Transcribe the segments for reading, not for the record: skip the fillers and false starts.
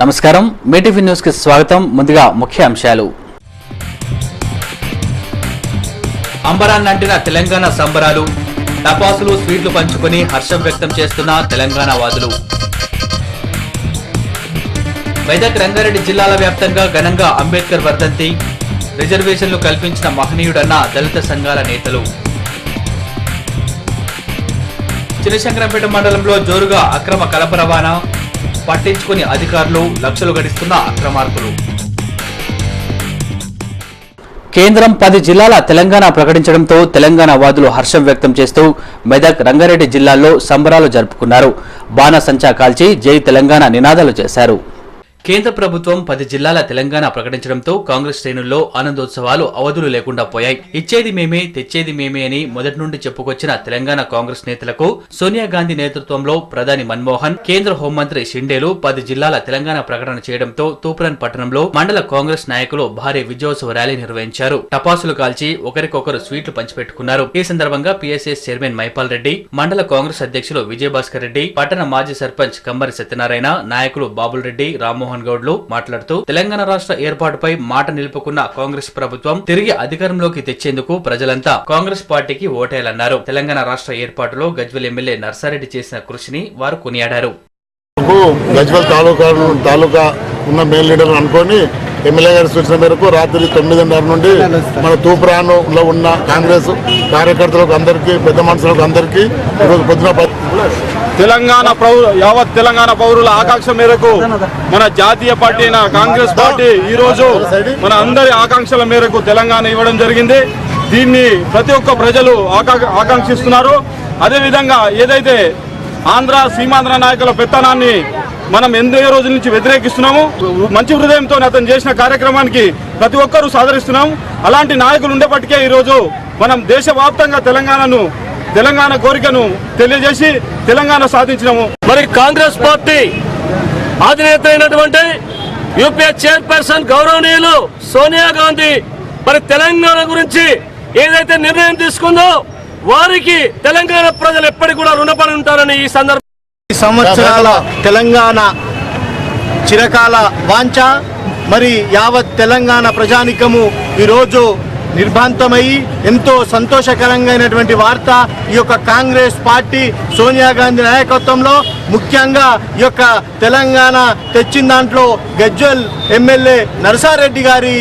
నమస్కారం మీటీవీ న్యూస్ కి స్వాగతం. ముందుగా ముఖ్య అంశాలు. అంబరాన్నంటిన తెలంగాణ సంబరాలు, టపాసులు స్వీట్లు పంచుకొని హర్షం వ్యక్తం చేస్తున్న తెలంగాణ వాదులు. మెదక్ రంగారెడ్డి జిల్లాల వ్యాప్తంగా ఘనంగా అంబేద్కర్ వర్ధంతి, రిజర్వేషన్లు కల్పించిన మహనీయుడన్న దళిత సంఘాల నేతలు. చినశంకరంపేట మండలంలో జోరుగా అక్రమ కలప రవాణా, పట్టించుకుని అధికారులు లక్షలు గడిస్తున్న అక్రమార్కులు. కేంద్రం 10 జిల్లాల తెలంగాణ ప్రకటించడంతో తెలంగాణ వాదులు హర్షం వ్యక్తం చేస్తూ మెదక్ రంగారెడ్డి జిల్లాల్లో సంబరాలు జరుపుకున్నారు. బాణసంచా కాల్చి జై తెలంగాణ నినాదాలు చేశారు. కేంద్ర ప్రభుత్వం 10 జిల్లాల తెలంగాణ ప్రకటించడంతో కాంగ్రెస్ శ్రేణుల్లో ఆనందోత్సవాలు అవధులు లేకుండా పోయాయి. ఇచ్చేది మేమే తెచ్చేది మేమే అని మొదటి నుండి చెప్పుకొచ్చిన తెలంగాణ కాంగ్రెస్ నేతలకు సోనియా గాంధీ నేతృత్వంలో ప్రధాని మన్మోహన్, కేంద్ర హోంమంత్రి షిండేలు 10 జిల్లాల తెలంగాణ ప్రకటన చేయడంతో తూప్రాన్ పట్టణంలో మండల కాంగ్రెస్ నాయకులు భారీ విజయోత్సవ ర్యాలీ నిర్వహించారు. టపాసులు కాల్చి ఒకరికొకరు స్వీట్లు పంచిపెట్టుకున్నారు. ఈ సందర్భంగా పీఎస్ఎస్ చైర్మన్ మైపాల్ రెడ్డి, మండల కాంగ్రెస్ అధ్యక్షులు విజయభాస్కర్ రెడ్డి, పట్టణ మాజీ సర్పంచ్ కమ్మరి సత్యనారాయణ, నాయకులు బాబుల్ రెడ్డి, రామ్మోహన్ గౌడ్లు మాట్లాడుతూ తెలంగాణ రాష్ట్ర ఏర్పాటుపై మాట నిలుపుకున్న కాంగ్రెస్ ప్రభుత్వం తిరిగి అధికారంలోకి తెచ్చేందుకు ప్రజలంతా కాంగ్రెస్ పార్టీకి ఓటేయాలన్నారు. తెలంగాణ రాష్ట్ర ఏర్పాటులో గజ్వెల్ ఎమ్మెల్యే నర్సారెడ్డి చేసిన కృషిని వారు కొనియాడారు. గజ్వెల్ తాలూకా ఉన్న మెయిన్ లీడర్ అనుకొని ఎమ్మెల్యే గారి సూచన మేరకు రాత్రి 9:30 నుండి మన తూప్రాన్ లో ఉన్న కాంగ్రెస్ కార్యకర్తలకు అందరికీ, పెద్ద మనుషులకు అందరికీ ఈరోజు పొద్దున యావత్ తెలంగాణ పౌరుల ఆకాంక్ష మేరకు మన జాతీయ పార్టీ అయిన కాంగ్రెస్ పార్టీ ఈ రోజు మన అందరి ఆకాంక్షల మేరకు తెలంగాణ ఇవ్వడం జరిగింది. దీన్ని ప్రతి ఒక్క ప్రజలు ఆకాంక్షిస్తున్నారు. అదేవిధంగా ఏదైతే సీమాంధ్ర నాయకుల పెత్తనాన్ని మనం ఎన్నో రోజుల నుంచి వ్యతిరేకిస్తున్నాము, మంచి హృదయంతో అతను చేసిన కార్యక్రమానికి ప్రతి ఒక్కరూ సాదరిస్తున్నాం. అలాంటి నాయకులు ఉండేప్పటికే ఈరోజు మనం దేశవ్యాప్తంగా తెలంగాణ కోరికను తెలియజేసి తెలంగాణ సాధించినాము. మరి కాంగ్రెస్ పార్టీ అధినేత అయినటువంటి యూపీఏ చైర్పర్సన్ గౌరవనీయులు సోనియా గాంధీ మరి తెలంగాణ గురించి ఏదైతే నిర్ణయం తీసుకుందో వారికి తెలంగాణ ప్రజలు ఎప్పటికి కూడా రుణపడి ఉంటారని ఈ సందర్భంగా సంవత్సరాల తెలంగాణ చిరకాల వాంఛ మరి యావత్ తెలంగాణ ప్రజానికము ఈరోజు నిర్భాంతమై ఎంతో సంతోషకరంగా వార్త. ఈ యొక్క కాంగ్రెస్ పార్టీ సోనియా గాంధీ నాయకత్వంలో ముఖ్యంగా ఈ యొక్క తెలంగాణ తెచ్చిన దాంట్లో గజ్వెల్ ఎమ్మెల్యే నర్సారెడ్డి గారి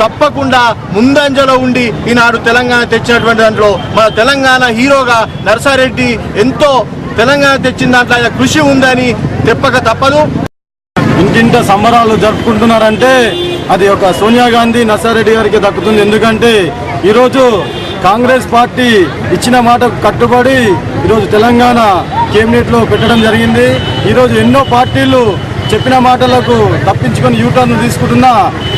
తప్పకుండా ముందంజలో ఉండి ఈనాడు తెలంగాణ తెచ్చినటువంటి దాంట్లో మన తెలంగాణ హీరోగా నర్సారెడ్డి ఎంతో తెలంగాణ తెచ్చిన దాంట్లో ఆయన కృషి ఉందని తెప్పక తప్పదు. ఇంటింట సంబరాలు జరుపుకుంటున్నారంటే అది ఒక సోనియా గాంధీ, నర్సారెడ్డి గారికి దక్కుతుంది. ఎందుకంటే ఈరోజు కాంగ్రెస్ పార్టీ ఇచ్చిన మాటకు కట్టుబడి ఈరోజు తెలంగాణ కేబినెట్లో పెట్టడం జరిగింది. ఈరోజు ఎన్నో పార్టీలు చెప్పిన మాటలకు తప్పించుకొని యూటర్న్ తీసుకుంటున్న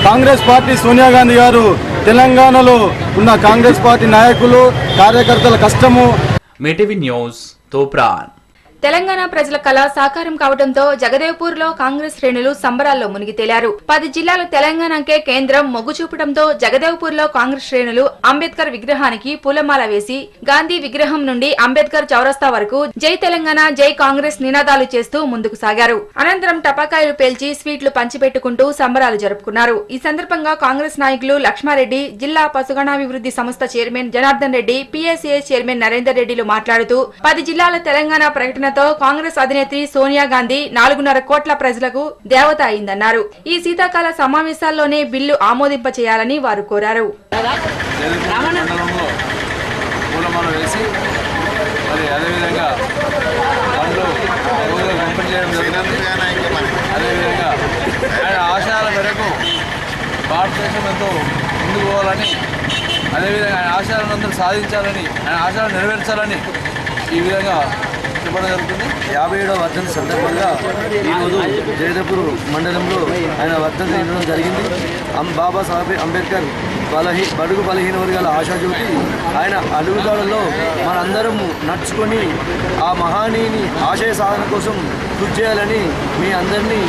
కాంగ్రెస్ పార్టీ సోనియా గాంధీ గారు తెలంగాణలో ఉన్న కాంగ్రెస్ పార్టీ నాయకులు, కార్యకర్తల కష్టము. మీటీవీ న్యూస్ తూప్రాన్. తెలంగాణ ప్రజల కళ సాకారం కావడంతో జగదేవ్పూర్ లో కాంగ్రెస్ శ్రేణులు సంబరాల్లో మునిగి తేలారు. 10 జిల్లాలు తెలంగాణకే కేంద్రం మొగ్గు చూపడంతో జగదేవ్పూర్ లో కాంగ్రెస్ శ్రేణులు అంబేద్కర్ విగ్రహానికి పూలమాల వేసి గాంధీ విగ్రహం నుండి అంబేద్కర్ చౌరస్తా వరకు జై తెలంగాణ జై కాంగ్రెస్ నినాదాలు చేస్తూ ముందుకు సాగారు. అనంతరం టపాకాయలు పేల్చి స్వీట్లు పంచిపెట్టుకుంటూ సంబరాలు జరుపుకున్నారు. ఈ సందర్భంగా కాంగ్రెస్ నాయకులు లక్ష్మారెడ్డి, జిల్లా పశుగణాభివృద్ధి సంస్థ chairman Janardhan Reddy, PSA chairman Narender రెడ్డిలు మాట్లాడుతూ 10 జిల్లాల తెలంగాణ ప్రకటన కాంగ్రెస్ అధినేత్రి సోనియా గాంధీ 4.5 కోట్ల ప్రజలకు దేవత అయిందన్నారు. ఈ శీతాకాల సమావేశాల్లోనే బిల్లు ఆమోదింప చేయాలని వారు కోరారు. భారతదేశం ఎంతో ముందుకు పోవాలని, అదేవిధంగా ఆయన ఆశయాలను అందరూ సాధించాలని, ఆయన ఆశయాలను నెరవేర్చాలని ఈ విధంగా చెప్పడం జరుగుతుంది. 57వ వర్ధంతి సందర్భంగా ఈరోజు జగదేవ్పూర్ మండలంలో ఆయన వర్ధంతి ఇవ్వడం జరిగింది. బాబాసాహెబ్ అంబేద్కర్ బడుగు బలహీన వర్గాల ఆశాజ్యోతి. ఆయన అడుగుదాడుల్లో మనందరం నడుచుకొని ఆ మహానీయుని ఆశయ సాధన కోసం కృషి చేయాలని మీ అందరినీ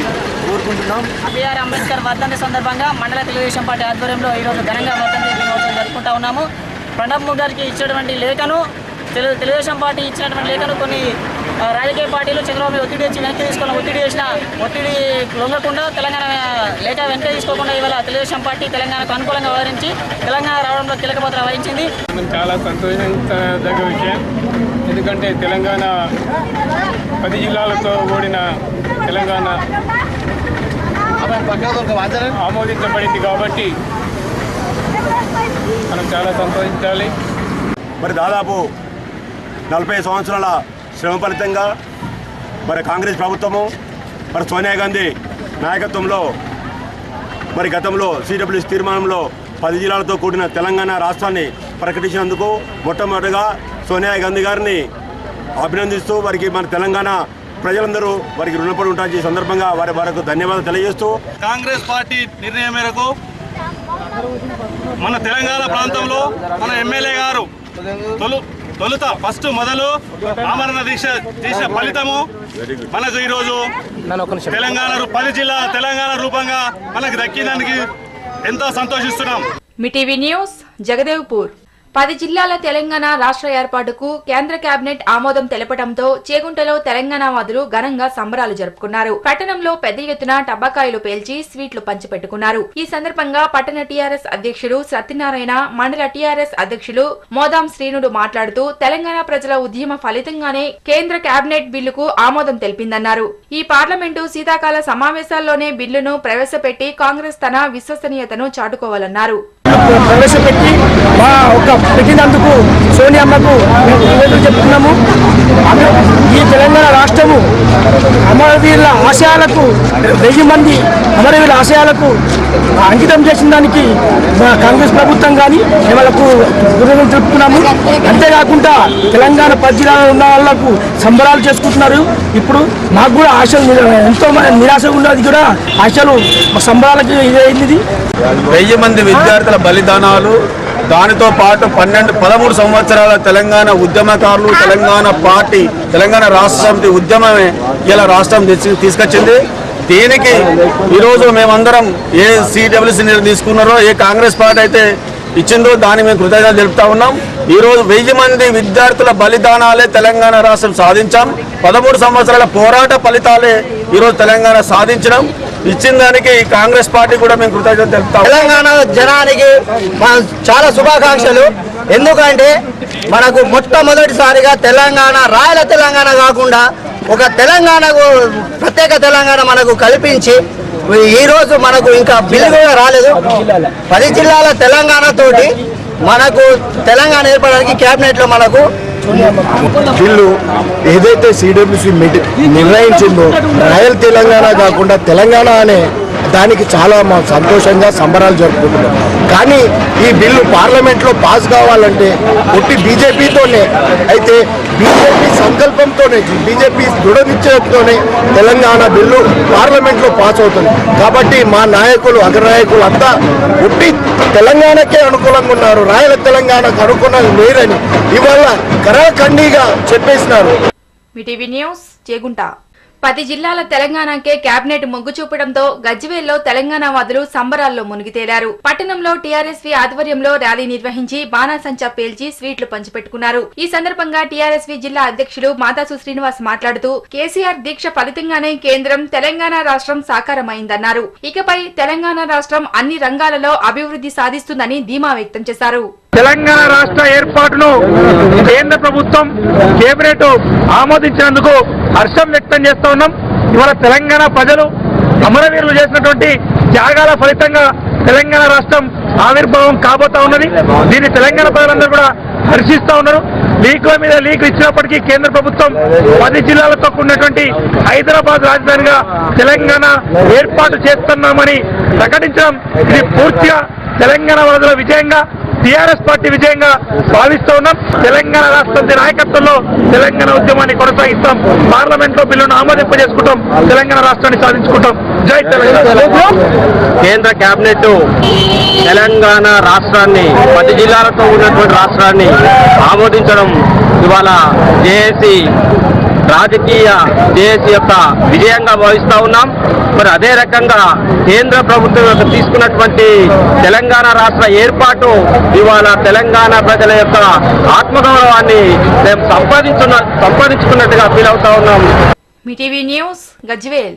కోరుకుంటున్నాం. బిఆర్ అంబేద్కర్ వర్ధంతి సందర్భంగా మండల తెలుగుదేశం పార్టీ ఆధ్వర్యంలో ఈరోజు ఘనంగా వర్ధంతి దినోత్సవం జరుపుకుంటా ఉన్నాము. ప్రణబ్ ముఖర్జీకి ఇచ్చినటువంటి లేఖను తెలుగుదేశం పార్టీ ఇచ్చినటువంటి లేఖను కొన్ని రాజకీయ పార్టీలు చంద్రబాబు ఒత్తిడి వచ్చి వెనక్కి తీసుకున్న ఒత్తిడి లొంగకుండా తెలంగాణ లేక వెనక్కి తీసుకోకుండా ఇవాళ తెలుగుదేశం పార్టీ తెలంగాణకు అనుకూలంగా వ్యవహరించి తెలంగాణ రావడంలో కీలక పాత్ర వహించింది. చాలా సంతోషించదగ్గ విషయం. ఎందుకంటే తెలంగాణ 10 జిల్లాలతో ఓడిన తెలంగాణ ఆమోదించబడింది కాబట్టి మనం చాలా సంతోషించాలి. మరి దాదాపు 40 సంవత్సరాల శ్రమ ఫలితంగా మరి కాంగ్రెస్ ప్రభుత్వము మరి సోనియా గాంధీ నాయకత్వంలో మరి గతంలో సిడబ్ల్యూసీ తీర్మానంలో 10 జిల్లాలతో కూడిన తెలంగాణ రాష్ట్రాన్ని ప్రకటించినందుకు మొట్టమొదటిగా సోనియా గాంధీ గారిని అభినందిస్తూ వారికి మన తెలంగాణ ప్రజలందరూ వారికి రుణపడి ఉంటారు. ఈ సందర్భంగా వారికి ధన్యవాదాలు తెలియజేస్తూ కాంగ్రెస్ పార్టీ నిర్ణయం మేరకు మన తెలంగాణ ప్రాంతంలో మన ఎమ్మెల్యే గారు మొదలు ఆమరణ దీక్ష చేసిన ఫలితము మనకు ఈరోజు తెలంగాణ 10 జిల్లా తెలంగాణ రూపంగా మనకు దక్కినందుకు ఎంతో సంతోషిస్తున్నాం. మిటీవీ న్యూస్ జగదేవ్పూర్. 10 జిల్లాల తెలంగాణ రాష్ట్ర ఏర్పాటుకు కేంద్ర కేబినెట్ ఆమోదం తెలపడంతో చేగుంటలో తెలంగాణవాదులు ఘనంగా సంబరాలు జరుపుకున్నారు. పట్టణంలో పెద్ద ఎత్తున టపాకాయలు పేల్చి స్వీట్లు పంచిపెట్టుకున్నారు. ఈ సందర్భంగా పట్టణ టీఆర్ఎస్ అధ్యక్షుడు సత్యనారాయణ, మండల టీఆర్ఎస్ అధ్యక్షులు మోదాం శ్రీనుడు మాట్లాడుతూ తెలంగాణ ప్రజల ఉద్యమ ఫలితంగానే కేంద్ర కేబినెట్ బిల్లుకు ఆమోదం తెలిపిందన్నారు. ఈ పార్లమెంటు శీతాకాల సమావేశాల్లోనే బిల్లును ప్రవేశపెట్టి కాంగ్రెస్ తన విశ్వసనీయతను చాటుకోవాలన్నారు. ప్రవేశపెట్టి పెట్టినందుకు సోనియమ్మకు మేము చెప్తున్నాము. ఈ తెలంగాణ రాష్ట్రము అమరవీరుల ఆశయాలకు 1000 మంది అమరవీరుల ఆశయాలకు అంకితం చేసిన దానికి మా కాంగ్రెస్ ప్రభుత్వం కానీ వాళ్ళకు గుర్రం తెలుపుతున్నాము. అంతేకాకుండా తెలంగాణ 10 జిల్లాలో ఉన్న వాళ్ళకు సంబరాలు చేసుకుంటున్నారు. ఇప్పుడు మాకు కూడా ఆశలు ఎంతో నిరాశ ఉన్నది కూడా ఆశలు సంబరాలకు ఇదైంది. 1000 మంది విద్యార్థుల బలిదానాలు, దానితో పాటు 13 సంవత్సరాల తెలంగాణ ఉద్యమకారులు, తెలంగాణ పార్టీ, తెలంగాణ రాష్ట్ర సమితి ఉద్యమమే ఇలా రాష్ట్రం తీసుకొచ్చింది. దీనికి ఈరోజు మేమందరం ఏ సిడబ్ల్యూసీ తీసుకున్నారో, ఏ కాంగ్రెస్ పార్టీ అయితే ఇచ్చిందో దాన్ని మేము కృతజ్ఞతలు తెలుపుతా ఉన్నాం. ఈరోజు 1000 మంది విద్యార్థుల బలిదానాలే తెలంగాణ రాష్ట్రం సాధించాం. 13 సంవత్సరాల పోరాట ఫలితాలే ఈరోజు తెలంగాణ సాధించడం. ఇచ్చిన దానికి కాంగ్రెస్ పార్టీ కూడా మేము కృతజ్ఞతలు తెలుపుతాం. తెలంగాణ జనానికి చాలా శుభాకాంక్షలు. ఎందుకంటే మనకు మొట్టమొదటిసారిగా తెలంగాణ రాయల తెలంగాణ కాకుండా ఒక తెలంగాణకు ప్రత్యేక తెలంగాణ మనకు కల్పించి ఈరోజు మనకు ఇంకా బిల్లు కూడా రాలేదు. 10 జిల్లాల తెలంగాణ తోటి మనకు తెలంగాణ ఏర్పడడానికి కేబినెట్ లో మనకు బిల్లు ఏదైతే సిడబ్ల్యూసీ నిర్ణయించిందో రాయల్ తెలంగాణ కాకుండా తెలంగాణ అనే దానికి చాలా సంతోషంగా సంబరాలు జరుపుకుంటున్నాం. కానీ ఈ బిల్లు పార్లమెంట్లో పాస్ కావాలంటే ఒట్టి బీజేపీతోనే, అయితే బీజేపీ సంకల్పంతోనే, బీజేపీ దృఢ నిశ్చయంతోనే తెలంగాణ బిల్లు పార్లమెంట్లో పాస్ అవుతుంది. కాబట్టి మా నాయకులు, అగ్రనాయకులు అంతా ఒట్టి తెలంగాణకే అనుకూలంగా ఉన్నారు, రాయల తెలంగాణకు అనుకూలంగా లేరని ఇవాళ కరాఖండిగా చెప్పేసినారు. మిటీవీ న్యూస్ చేగుంట. 10 జిల్లాల తెలంగాణకే కేబినెట్ మొగ్గు చూపడంతో గజ్వేల్లో తెలంగాణవాదులు సంబరాల్లో మునిగి తేలారు. పట్టణంలో టీఆర్ఎస్వి ఆధ్వర్యంలో ర్యాలీ నిర్వహించి బాణాసంచా పేల్చి స్వీట్లు పంచిపెట్టుకున్నారు. ఈ సందర్భంగా టీఆర్ఎస్వి జిల్లా అధ్యక్షుడు మాతాసు శ్రీనివాస్ మాట్లాడుతూ కేసీఆర్ దీక్ష ఫలితంగానే కేంద్రం తెలంగాణ రాష్ట్రం సాకారమైందన్నారు. ఇకపై తెలంగాణ రాష్ట్రం అన్ని రంగాలలో అభివృద్ధి సాధిస్తుందని ధీమా వ్యక్తం చేశారు. తెలంగాణ రాష్ట్ర ఏర్పాటును కేంద్ర ప్రభుత్వం కేబినెట్ ఆమోదించినందుకు హర్షం వ్యక్తం చేస్తూ ఉన్నాం. ఇవాళ తెలంగాణ ప్రజలు అమరవీరులు చేసినటువంటి త్యాగాల ఫలితంగా తెలంగాణ రాష్ట్రం ఆవిర్భావం కాబోతా ఉన్నది. దీన్ని తెలంగాణ ప్రజలందరూ కూడా హర్షిస్తూ ఉన్నారు. లీకుల మీద లీకులు ఇచ్చినప్పటికీ కేంద్ర ప్రభుత్వం 10 జిల్లాలతో కూడినటువంటి హైదరాబాద్ రాజధానిగా తెలంగాణ ఏర్పాటు చేస్తున్నామని ప్రకటించడం ఇది పూర్తిగా తెలంగాణ వాదుల విజయంగా, టీఆర్ఎస్ పార్టీ విజయంగా భావిస్తూ ఉన్నాం. తెలంగాణ రాష్ట్రం నాయకత్వంలో తెలంగాణ ఉద్యమాన్ని కొనసాగిస్తాం. పార్లమెంట్ లో బిల్లును ఆమోదింపజేసుకుంటాం. తెలంగాణ రాష్ట్రాన్ని సాధించుకుంటాం. జై తెలంగాణ. కేంద్ర కేబినెట్ తెలంగాణ రాష్ట్రాన్ని 10 జిల్లాలతో ఉన్నటువంటి రాష్ట్రాన్ని ఆమోదించడం ఇవాళ జేఏసీ రాజకీయ జేఏసీ యొక్క విజయంగా భావిస్తా ఉన్నాం. మరి అదే రకంగా కేంద్ర ప్రభుత్వం తీసుకున్నటువంటి తెలంగాణ రాష్ట్ర ఏర్పాటు ఇవాళ తెలంగాణ ప్రజల యొక్క ఆత్మగౌరవాన్ని మేము సంపాదించుకున్నట్టుగా ఫీల్ అవుతా ఉన్నాం. మీటీవీ న్యూస్ గజ్వేల్.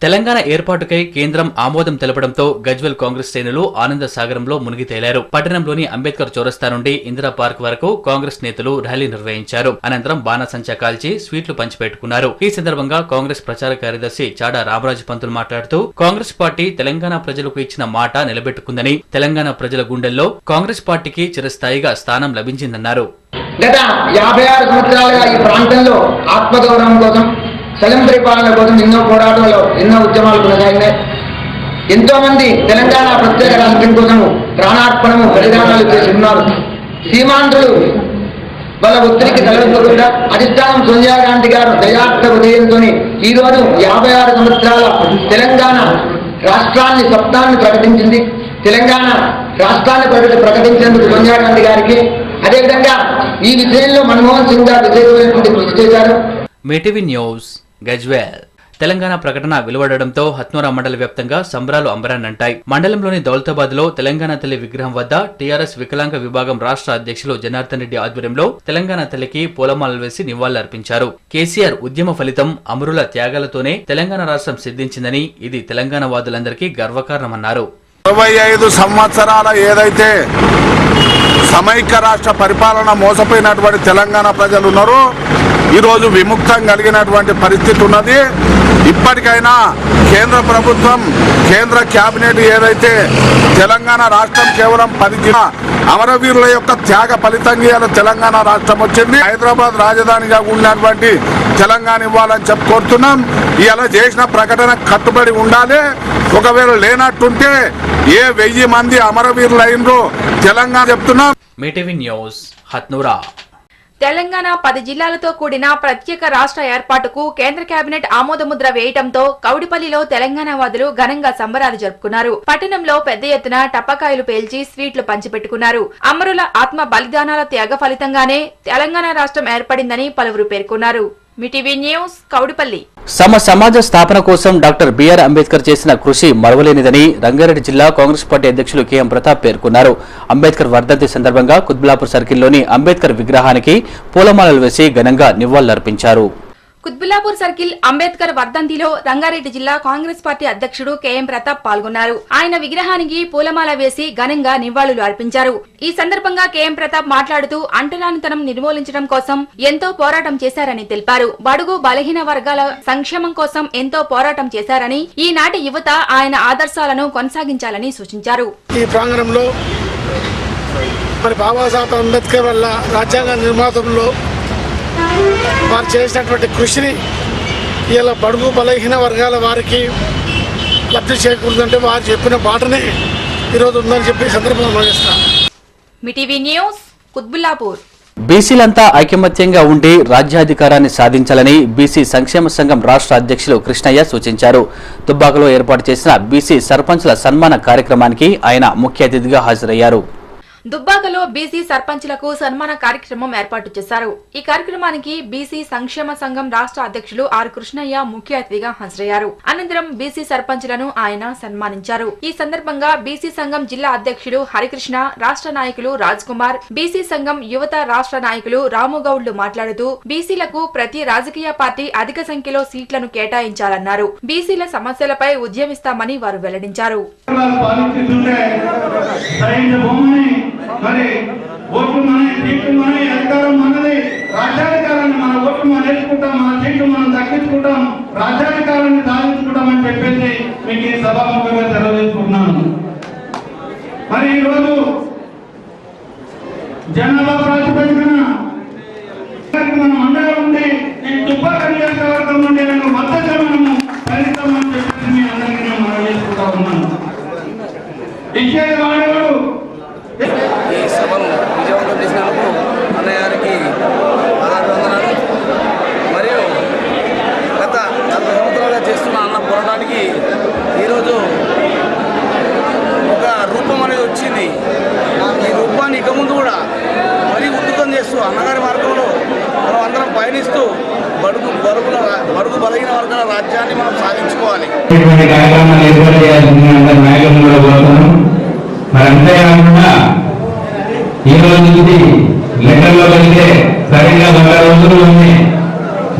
తెలంగాణ ఏర్పాటుకై కేంద్రం ఆమోదం తెలపడంతో గజ్వెల్ కాంగ్రెస్ శ్రేణులు ఆనంద సాగరంలో మునిగి తేలారు. పట్టణంలోని అంబేద్కర్ చౌరస్తా నుండి ఇందిరా పార్క్ వరకు కాంగ్రెస్ నేతలు ర్యాలీ నిర్వహించారు. అనంతరం బాణసంచా కాల్చి స్వీట్లు పంచిపెట్టుకున్నారు. ఈ సందర్భంగా కాంగ్రెస్ ప్రచార కార్యదర్శి చాడా రామరాజు పంతులు మాట్లాడుతూ కాంగ్రెస్ పార్టీ తెలంగాణ ప్రజలకు ఇచ్చిన మాట నిలబెట్టుకుందని, తెలంగాణ ప్రజల గుండెల్లో కాంగ్రెస్ పార్టీకి చిరస్థాయిగా స్థానం లభించిందన్నారు. గత 56 సంవత్సరాలుగా ఈ ప్రాంతంలో ఆత్మగౌరవం కోసం, స్వయం పరిపాలన కోసం ఎన్నో పోరాటాలు, ఎన్నో ఉద్యమాలు కొనసాగినాయి. ఎంతో మంది తెలంగాణ ప్రత్యేక రాష్ట్రం కోసం ప్రాణార్పణము, బలిదానాలు చేసి ఉన్నారు. సీమాంధ్రులు వాళ్ళ ఒత్తిడికి తలెత్తకుండా అధిష్టానం సోనియా గాంధీ గారు దయార్థ ఉదయంతో ఈ రోజు 56 సంవత్సరాల తెలంగాణ రాష్ట్రాన్ని స్వప్నాన్ని ప్రకటించింది. తెలంగాణ రాష్ట్రాన్ని ప్రకటించేందుకు సోనియా గాంధీ గారికి, అదేవిధంగా ఈ విషయంలో మన్మోహన్ సింగ్ గారు విశేషమైనటువంటి కృషి చేశారు. మీటీవీ న్యూస్ గజ్వేల్. తెలంగాణ ప్రకటన వెలువడడంతో హత్నూరా మండల వ్యాప్తంగా సంబరాలు అంబరాన్నంటాయి. మండలంలోని దౌలతాబాద్ లో తెలంగాణ తల్లి విగ్రహం వద్ద టీఆర్ఎస్ వికలాంగ విభాగం రాష్ట్ర అధ్యక్షులు జనార్దన్ రెడ్డి ఆధ్వర్యంలో తెలంగాణ తల్లికి పూలమాలలు వేసి నివాళులర్పించారు. కేసీఆర్ ఉద్యమ ఫలితం అమరుల త్యాగాలతోనే తెలంగాణ రాష్ట్రం సిద్ధించిందని, ఇది తెలంగాణ వాదులందరికీ గర్వకారణమన్నారు. 25 సంవత్సరాల ఏదైతే సమైక్య రాష్ట్ర పరిపాలన మోసపోయినటువంటి తెలంగాణ ప్రజలు ఉన్నారో ఈరోజు విముక్తం కలిగినటువంటి పరిస్థితి ఉన్నది. ఇప్పటికైనా కేంద్ర ప్రభుత్వం, కేంద్ర కేబినెట్ ఏదైతే తెలంగాణ రాష్ట్రం కేవలం 10 జిల్లా అమరవీరుల యొక్క త్యాగ ఫలితంగా తెలంగాణ రాష్ట్రం వచ్చింది. హైదరాబాద్ రాజధానిగా ఉన్నటువంటి తెలంగాణ ఇవ్వాలని చెప్పి కోరుతున్నాం. ఇలా చేసిన ప్రకటన కట్టుబడి ఉండాలి. ఒకవేళ లేనట్టుంటే ఏ 1000 మంది అమరవీరులు అయినరో తెలంగాణ చెప్తున్నాం. మీటీవీ న్యూస్ హత్నూరా. తెలంగాణ 10 జిల్లాలతో కూడిన ప్రత్యేక రాష్ట్ర ఏర్పాటుకు కేంద్ర కేబినెట్ ఆమోదముద్ర వేయటంతో కౌడిపల్లిలో తెలంగాణ వాదులు ఘనంగా సంబరాలు జరుపుకున్నారు. పట్టణంలో పెద్ద ఎత్తున టపాకాయలు పేల్చి స్వీట్లు పంచిపెట్టుకున్నారు. అమరుల ఆత్మ బలిదానాల త్యాగ ఫలితంగానే తెలంగాణ రాష్ట్రం ఏర్పడిందని పలువురు పేర్కొన్నారు. మీటీవీ న్యూస్ కౌడిపల్లి. సమాజ స్థాపన కోసం డాక్టర్ బిఆర్ అంబేద్కర్ చేసిన కృషి మరువలేనిదని రంగారెడ్డి జిల్లా కాంగ్రెస్ పార్టీ అధ్యక్షులు కెఎం ప్రతాప్ పేర్కొన్నారు. అంబేద్కర్ వర్ధంతి సందర్భంగా కుత్బుల్లాపూర్ సర్కిల్లోని అంబేద్కర్ విగ్రహానికి పూలమాలలు వేసి ఘనంగా నివాళులర్పించారు. కుత్బుల్లాపూర్ సర్కిల్ అంబేద్కర్ వర్ధంతిలో రంగారెడ్డి జిల్లా కాంగ్రెస్ పార్టీ అధ్యక్షుడు కెఎం ప్రతాప్ పాల్గొన్నారు. ఆయన విగ్రహానికి పూలమాల వేసి ఘనంగా నివాళులు అర్పించారు. ఈ సందర్భంగా కెఎం ప్రతాప్ మాట్లాడుతూ అంటరానితనం నిర్మూలించడం కోసం ఎంతో పోరాటం చేశారని తెలిపారు. బడుగు బలహీన వర్గాల సంక్షేమం కోసం ఎంతో పోరాటం చేశారని, ఈనాటి యువత ఆయన ఆదర్శాలను కొనసాగించాలని సూచించారు. ఈ ప్రాంగణంలో మరి బాబాసాహెబ్ అంబేద్కర్ వల్ల రాజ్యాంగ నిర్మాణంలో వారు చేసినటువంటి కృషిని ఇలా బడుగు బలహీన వర్గాల వారికి లబ్ధి చేకూరుతుంటే వారు చెప్పిన బాటనే ఈరోజు ఉందని చెప్పి సందర్భంగా చేస్తాను. మీటీవీ న్యూస్ కుత్బుల్లాపూర్. బీసీలంతా ఐకమత్యంగా ఉండి రాజ్యాధికారాన్ని సాధించాలని బీసీ సంక్షేమ సంఘం రాష్ట్ర అధ్యక్షులు కృష్ణయ్య సూచించారు. దుబ్బాకలో ఏర్పాటు చేసిన బీసీ సర్పంచ్ల సన్మాన కార్యక్రమానికి ఆయన ముఖ్య అతిథిగా హాజరయ్యారు. దుబ్బాకలో బీసీ సర్పంచ్లకు సన్మాన కార్యక్రమం ఏర్పాటు చేశారు. ఈ కార్యక్రమానికి బీసీ సంక్షేమ సంఘం రాష్ట్ర అధ్యక్షులు ఆర్ కృష్ణయ్య ముఖ్య అతిథిగా హాజరయ్యారు. అనంతరం బీసీ సర్పంచ్లను ఆయన సన్మానించారు. ఈ సందర్భంగా బీసీ సంఘం జిల్లా అధ్యక్షుడు హరికృష్ణ, రాష్ట్ర నాయకులు రాజ్ కుమార్, బీసీ సంఘం యువత రాష్ట్ర నాయకులు రాముగౌడ్లు మాట్లాడుతూ బీసీలకు ప్రతి రాజకీయ పార్టీ అధిక సంఖ్యలో సీట్లను కేటాయించాలన్నారు. బీసీల సమస్యలపై ఉద్యమిస్తామని వారు వెల్లడించారు. మరి ఓట్లు మనవి, సీట్లు మనవి, అధికారం మనది, రాజ్యాధికారాన్ని మన ఓట్లు మనం నేర్చుకుంటాం, మన సీట్లు మనం దక్కించుకుంటాం, రాజ్యాధికారాన్ని సాధించుకుంటాం అని చెప్పేసి మీకు ఈ సభాముఖంగా తెలియజేసుకుంటున్నాను. మరి ఈరోజు జనాభా ప్రాతిపదికన మనం అండగా ఉండి ఈ దుబ్బాక నియోజకవర్గం నుండి మద్దతుగా మనము ఫలితామని చెప్పేసి మీ అందరికీ నేను మనం చేసుకుంటా ఉన్నాను. ఇచ్చేది వాడేవాడు. ఈ సభను విజయవంతం చేసినందుకు అన్నయ్య గారికి వందనాలు. మరియు గత 40 సంవత్సరాలుగా చేస్తున్న అన్న పోరాటానికి ఈరోజు ఒక రూపం అనేది వచ్చింది. ఈ రూపాన్ని ఇక ముందు కూడా మరీ ఉద్ధృతం చేస్తూ అన్నగారి మార్గంలో మనం అందరం పయనిస్తూ బడుగు బలహీన వర్గాల రాజ్యాన్ని మనం సాధించుకోవాలి. ఈ రోజు నుంచి లెక్కల్లో వెళ్తే సరిగ్గా 100 రోజులు ఉంది.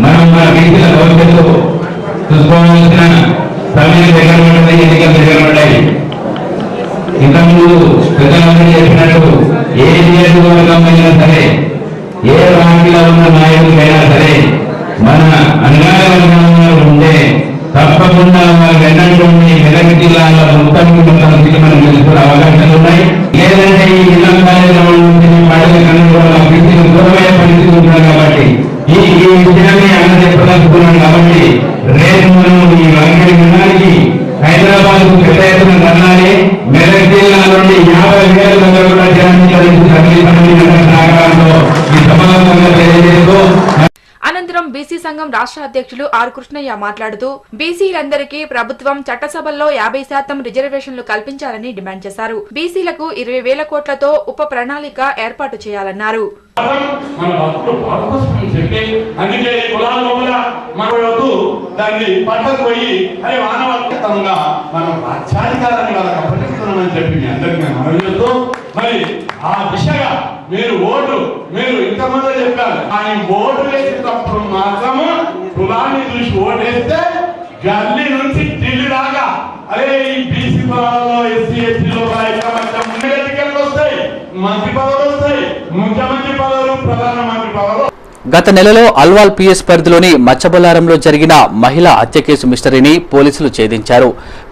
మనం మన బీసీల భవిష్యత్తు చూసుకోవాల్సిన సమయం దగ్గర పడ్డది, ఎన్నికలు దగ్గర పడ్డాయి. ఇంతకుముందు పెద్దలందరూ చెప్పినట్టు ఏ నియోజకవర్గం అయినా సరే, ఏ పార్టీలో ఉన్న నాయకులైనా సరే, మన అన్యాయ వర్గంలో ఉంటే తప్పకుండా వెన్నటువంటి మెదక్ జిల్లాలో మొత్తం సీట్లు మనం గెలుచుకునే అవకాశాలు ఉన్నాయి. లేదంటే ఈ జిల్లా దూరమైన పరిస్థితి ఉంటుంది కాబట్టి ఈ విషయాన్ని ఆయన చెప్పదలుచుకున్నాడు. కాబట్టి రేపు మనం ఈ వర్గాన్ని వినడానికి హైదరాబాద్ కు పెద్ద ఎత్తున తరలాలి. మెదక్ జిల్లా నుండి 50,000 మంది కూడా సహకారంతో ఈ సమావేశంగా తెలియజేస్తూ అనంతరం బీసీ సంఘం రాష్ట్ర అధ్యక్షులు ఆర్ కృష్ణయ్య మాట్లాడుతూ బీసీలందరికీ ప్రభుత్వం చట్టసభల్లో 50% రిజర్వేషన్లు కల్పించాలని డిమాండ్ చేశారు. బీసీలకు 20,000 కోట్లతో ఉప ప్రణాళిక ఏర్పాటు చేయాలన్నారు. మీరు ఇంతమంది చెప్పారు, ఆయన ఓటు వేసేటప్పుడు మాత్రము కులాన్ని చూసి ఓటేస్తే గల్లీ నుంచి ఢిల్లీ దాకా అరే ఈ బీసీ కులాలలో ఎస్సీ ఎస్టీలో ఎన్నికలు వస్తాయి, మంత్రి పదవులు వస్తాయి, ముఖ్యమంత్రి పదవులు, ప్రధానమంత్రి పదవులు. గత నెలలో అల్వాల్ పిఎస్ పరిధిలోని మచ్చబొల్లారంలో జరిగిన మహిళా హత్య కేసు మిస్టరీని పోలీసులు ఛేదించారు.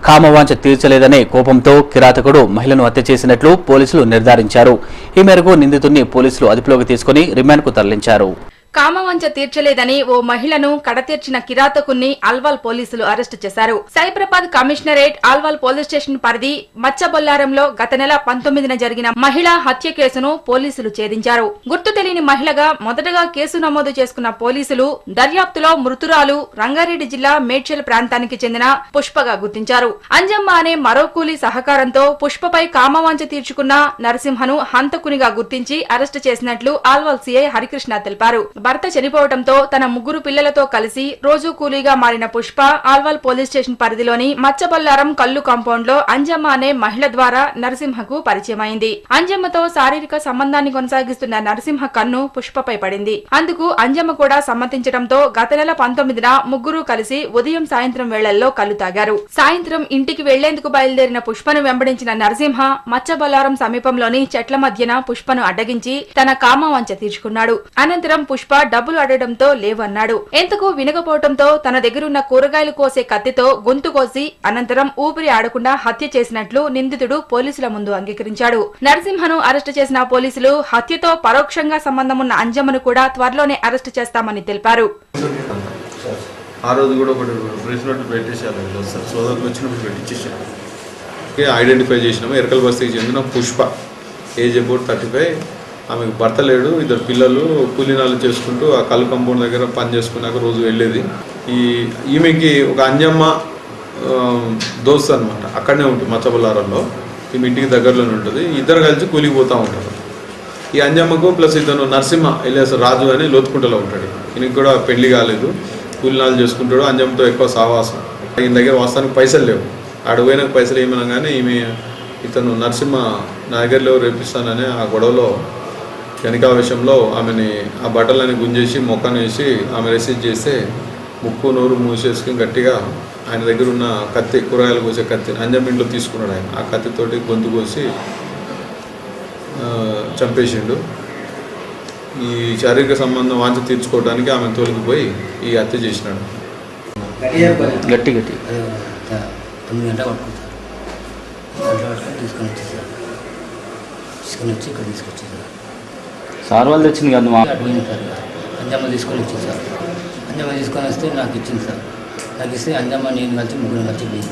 కామవాంఛ తీర్చలేదనే కోపంతో కిరాతకుడు మహిళను హత్య చేసినట్లు పోలీసులు నిర్ధారించారు. ఈ మేరకు నిందితుడిని పోలీసులు అదుపులోకి తీసుకుని రిమాండ్కు తరలించారు. కామవంచ తీర్చలేదని ఓ మహిళను కడతీర్చిన కిరాతకుణ్ణి అల్వాల్ పోలీసులు అరెస్టు చేశారు. Cyberabad commissionerate Alwal police station పరిధి మచ్చబొల్లారంలో గత నెల 19న జరిగిన మహిళా హత్య కేసును పోలీసులు ఛేదించారు. గుర్తు తెలియని మహిళగా మొదటగా కేసు నమోదు చేసుకున్న పోలీసులు దర్యాప్తులో మృతురాలు రంగారెడ్డి జిల్లా మేడ్చల్ ప్రాంతానికి చెందిన పుష్పగా గుర్తించారు. అంజమ్మ అనే మరో కూలీ సహకారంతో పుష్పపై కామవాంఛ తీర్చుకున్న నరసింహను హంతకునిగా గుర్తించి అరెస్టు చేసినట్లు అల్వాల్ సీఐ హరికృష్ణ తెలిపారు. భర్త చనిపోవడంతో తన 3 పిల్లలతో కలిసి రోజు కూలీగా మారిన పుష్ప ఆల్వాల్ పోలీస్ స్టేషన్ పరిధిలోని మచ్చబొల్లారం కల్లు కాంపౌండ్ లో అంజమ్మ అనే మహిళ ద్వారా నరసింహకు పరిచయమైంది. అంజమ్మతో శారీరక సంబంధాన్ని కొనసాగిస్తున్న నరసింహ కన్ను పుష్పపై పడింది. అందుకు అంజమ్మ కూడా సమ్మతించడంతో గత నెల 19న ముగ్గురు కలిసి ఉదయం సాయంత్రం వేళల్లో కల్లు తాగారు. సాయంత్రం ఇంటికి వెళ్లేందుకు బయలుదేరిన పుష్పను వెంబడించిన నరసింహ మచ్చబొల్లారం సమీపంలోని చెట్ల మధ్యన పుష్పను అడ్డగించి తన కామవాంఛ తీర్చుకున్నాడు. అనంతరం పుష్ప డబ్బులు అడగడంతో లేవన్నాడు. ఎంతకు వినకపోవడంతో తన దగ్గరున్న కూరగాయలు కోసే కత్తితో గొంతు కోసి అనంతరం ఊపిరి ఆడకుండా హత్య చేసినట్లు నిందితుడు పోలీసుల ముందు అంగీకరించాడు. నరసింహను అరెస్టు చేసిన పోలీసులు హత్యతో పరోక్షంగా సంబంధమున్న అంజమ్మను కూడా త్వరలోనే అరెస్టు చేస్తామని తెలిపారు. ఆ రోజు కూడా ఒకటి ప్రెస్ నోట్ పెట్టేసారు, సోదరులు వచ్చినప్పుడు పెట్టించేసారు. ఐడెంటిఫై చేసినాము. ఎరకల్ బస్తీకి చెందిన పుష్ప, ఏజ్ అబౌట్ 35. ఆమెకు భర్త లేడు, 2 పిల్లలు కూలీనాలు చేసుకుంటూ ఆ కళ్ళు కంపౌండ్ దగ్గర పని చేసుకున్నాక రోజు వెళ్ళేది. ఈమెకి ఒక అంజమ్మ దోస్త్ అనమాట, అక్కడనే ఉంటుంది మచ్చబొల్లారంలో, ఈమె ఇంటికి దగ్గరలోనే ఉంటుంది. ఇద్దరు కలిసి కూలికి పోతూ ఉంటారు. ఈ అంజమ్మకు ప్లస్ ఇతను నరసింహ ఎలియాస్ రాజు అని లోతుకుంటలో ఉంటాడు. ఈయనకి కూడా పెళ్లి కాలేదు, కూలీనాలు చేసుకుంటాడు. అంజమ్మతో ఎక్కువ సావాసం. ఈయన దగ్గర వాస్తవానికి పైసలు లేవు. అడుగుపోయిన పైసలు ఏమన్నా కానీ ఇతను నరసింహ నా దగ్గర లేవు రేపిస్తానని ఆ గొడవలో వెనకావేశంలో ఆమెని ఆ బట్టలని గుంజేసి మొక్కను వేసి ఆమె రిసీవ్ చేస్తే ముక్కు నోరు మూసేసుకుని గట్టిగా ఆయన దగ్గర ఉన్న కత్తి, కూరగాయలు కోసే కత్తి అంజమ్మ ఇంట్లో తీసుకున్నాడు. ఆయన ఆ కత్తితోటి గొంతు కోసి చంపేసిండు. ఈ శారీరక సంబంధం వాంఛ తీర్చుకోవడానికి ఆమె తోలికిపోయి ఈ హత్య చేసినాడు. గట్టి గట్టి 9 గంటల తీసుకొని వచ్చేసారు. ఇక్కడ తీసుకొచ్చేసారు. సార్ వాళ్ళు తెచ్చింది కదా అడిగింది సార్. అంజమ్మ తీసుకొని వచ్చింది సార్. అంజమ్మ తీసుకొని వస్తే నాకు ఇచ్చింది సార్. నాకు ఇస్తే అంజమ్మ నేను కలిసి ముగ్గురం కలిసిపోయింది.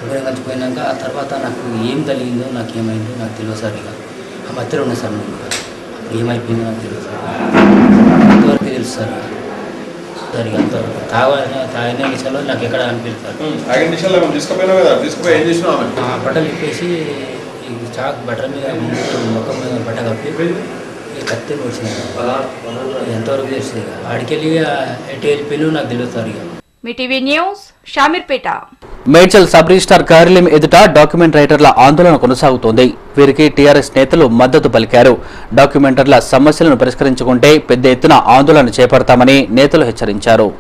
ముగ్గురం కలిసిపోయినాక ఆ తర్వాత నాకు ఏం కలిగిందో నాకు ఏమైందో నాకు తెలియదు సార్. ఇక ఆ మధ్యలో ఉన్నాయి సార్. నాకు ఏమైపోయిందో నాకు తెలియదు సార్. అంతవరకు తెలుసు సార్. సార్ ఇక అంతవరకు తాగిన విషయాల్లో నాకు ఎక్కడ అనిపిస్తుంది సార్. బట్టలు ఇప్పేసి చాక్ బట్టల మీద ముఖం మీద బట్ట కప్పి కత్తిని వచ్చినాయి ఎంతవరకు తెలుస్తుంది ఆడికెళ్ళి ఎటు వెళ్ళిపోయినా నాకు తెలుస్తారు ఇక. మీ TV news Shamirpet. Medchal sub registrar కార్యాలయం ఎదుట డాక్యుమెంట్ రైటర్ల ఆందోళన కొనసాగుతోంది. వీరికి టీఆర్ఎస్ నేతలు మద్దతు పలికారు. డాక్యుమెంటర్ల సమస్యలను పరిష్కరించుకుంటే పెద్ద ఎత్తున ఆందోళన చేపడతామని నేతలు హెచ్చరించారు.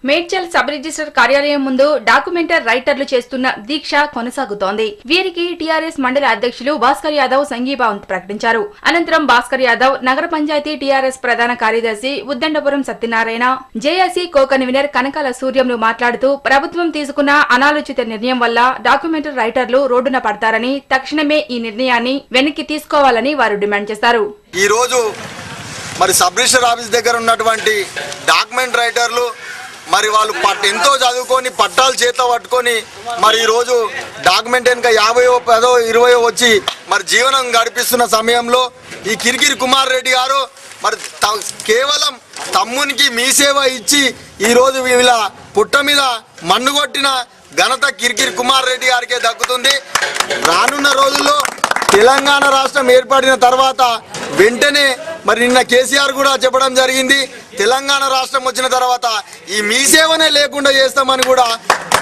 మేడ్చల్ సబ్ రిజిస్టర్ కార్యాలయం ముందు డాక్యుమెంటర్ రైటర్లు చేస్తున్న దీక్ష కొనసాగుతోంది. వీరికి టీఆర్ఎస్ మండల అధ్యక్షులు భాస్కర్ యాదవ్ సంఘీభావం ప్రకటించారు. అనంతరం భాస్కర్ యాదవ్ నగర పంచాయతీ టీఆర్ఎస్ ప్రధాన కార్యదర్శి Uddandapuram Satyanarayana, JAC co convenor Kanakala సూర్యంలు మాట్లాడుతూ ప్రభుత్వం తీసుకున్న అనాలోచిత నిర్ణయం వల్ల డాక్యుమెంటర్ రైటర్లు రోడ్డున పడతారని తక్షణమే ఈ నిర్ణయాన్ని వెనక్కి తీసుకోవాలని వారు డిమాండ్ చేశారు. ఈ రోజు మరి సబ్ రిజిస్టర్ ఆఫీస్ దగ్గర ఉన్నటువంటి డాక్యుమెంట్ రైటర్లు మరి వాళ్ళు ఎంతో చదువుకొని పట్టాలు చేత పట్టుకొని మరి ఈరోజు డాక్యుమెంట్ వెనుక 50 10 20 వచ్చి మరి జీవనం గడిపిస్తున్న సమయంలో ఈ కిరికిరి కుమార్ రెడ్డి గారు మరి కేవలం తమ్మునికి మీ సేవ ఇచ్చి ఈరోజు వీళ్ళ పుట్ట మీద మన్ను కొట్టిన ఘనత కిరికిరి కుమార్ రెడ్డి గారికే దక్కుతుంది. రానున్న రోజుల్లో తెలంగాణ రాష్ట్రం ఏర్పడిన తర్వాత వెంటనే మరి నిన్న కేసీఆర్ కూడా చెప్పడం జరిగింది, తెలంగాణ రాష్ట్రం వచ్చిన తర్వాత ఈ మీ సేవనే లేకుండా చేస్తామని కూడా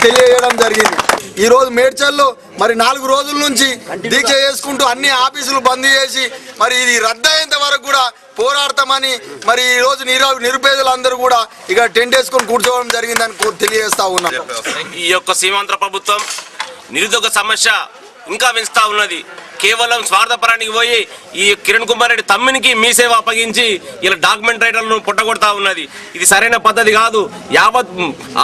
తెలియజేయడం జరిగింది. ఈరోజు మేడ్చల్లో మరి 4 రోజుల నుంచి దీక్ష చేసుకుంటూ అన్ని ఆఫీసులు బంద్ చేసి మరి ఇది రద్దయ్యేంత వరకు కూడా పోరాడతామని మరి ఈ రోజు నిరుపేదలందరూ కూడా ఇక టెంట్ వేసుకొని కూర్చోవడం జరిగిందని తెలియజేస్తా ఉన్నాం. ఈ యొక్క సీమాంధ్ర ప్రభుత్వం నిరుద్యోగ సమస్య ఇంకా పెంచుతా ఉన్నది. కేవలం స్వార్థపరానికి పోయి ఈ కిరణ్ కుమార్ రెడ్డి తమ్మునికి మీ సేవ అప్పగించి ఇలా డాక్యుమెంట్ రైటర్లను పుట్టగొడతా ఉన్నది. ఇది సరైన పద్ధతి కాదు. యావత్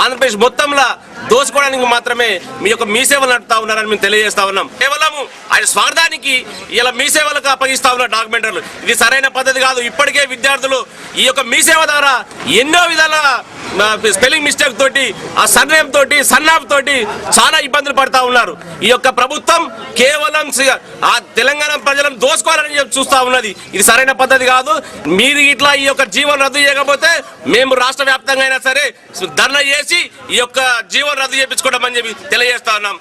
ఆంధ్రప్రదేశ్ మొత్తంలో దోచుకోవడానికి మాత్రమే మీ యొక్క మీ సేవలు నడుపుతా ఉన్నారని మేము తెలియజేస్తా ఉన్నాం. కేవలం ఆయన స్వార్థానికి ఇలా మీ సేవలకు అప్పగిస్తా ఉన్న డాక్యుమెంటర్లు ఇది సరైన పద్ధతి కాదు. ఇప్పటికే విద్యార్థులు ఈ యొక్క మీ సేవ ద్వారా ఎన్నో విధాల స్పెల్లింగ్ మిస్టేక్ తోటి ఆ సన్నేమ్ తోటి సన్నాఫ్ తోటి చాలా ఇబ్బందులు పడతా ఉన్నారు. ఈ యొక్క ప్రభుత్వం కేవలం ఆ తెలంగాణ ప్రజలను దోచుకోవాలని చూస్తా ఉన్నది. ఇది సరైన పద్ధతి కాదు. మీరు ఇట్లా ఈ యొక్క జీవనం రద్దు చేయకపోతే మేము రాష్ట్ర వ్యాప్తంగా అయినా సరే ధర్నా చేసి ఈ యొక్క జీవనం రద్దు చేయించుకోవడం చెప్పి తెలియజేస్తా ఉన్నాం.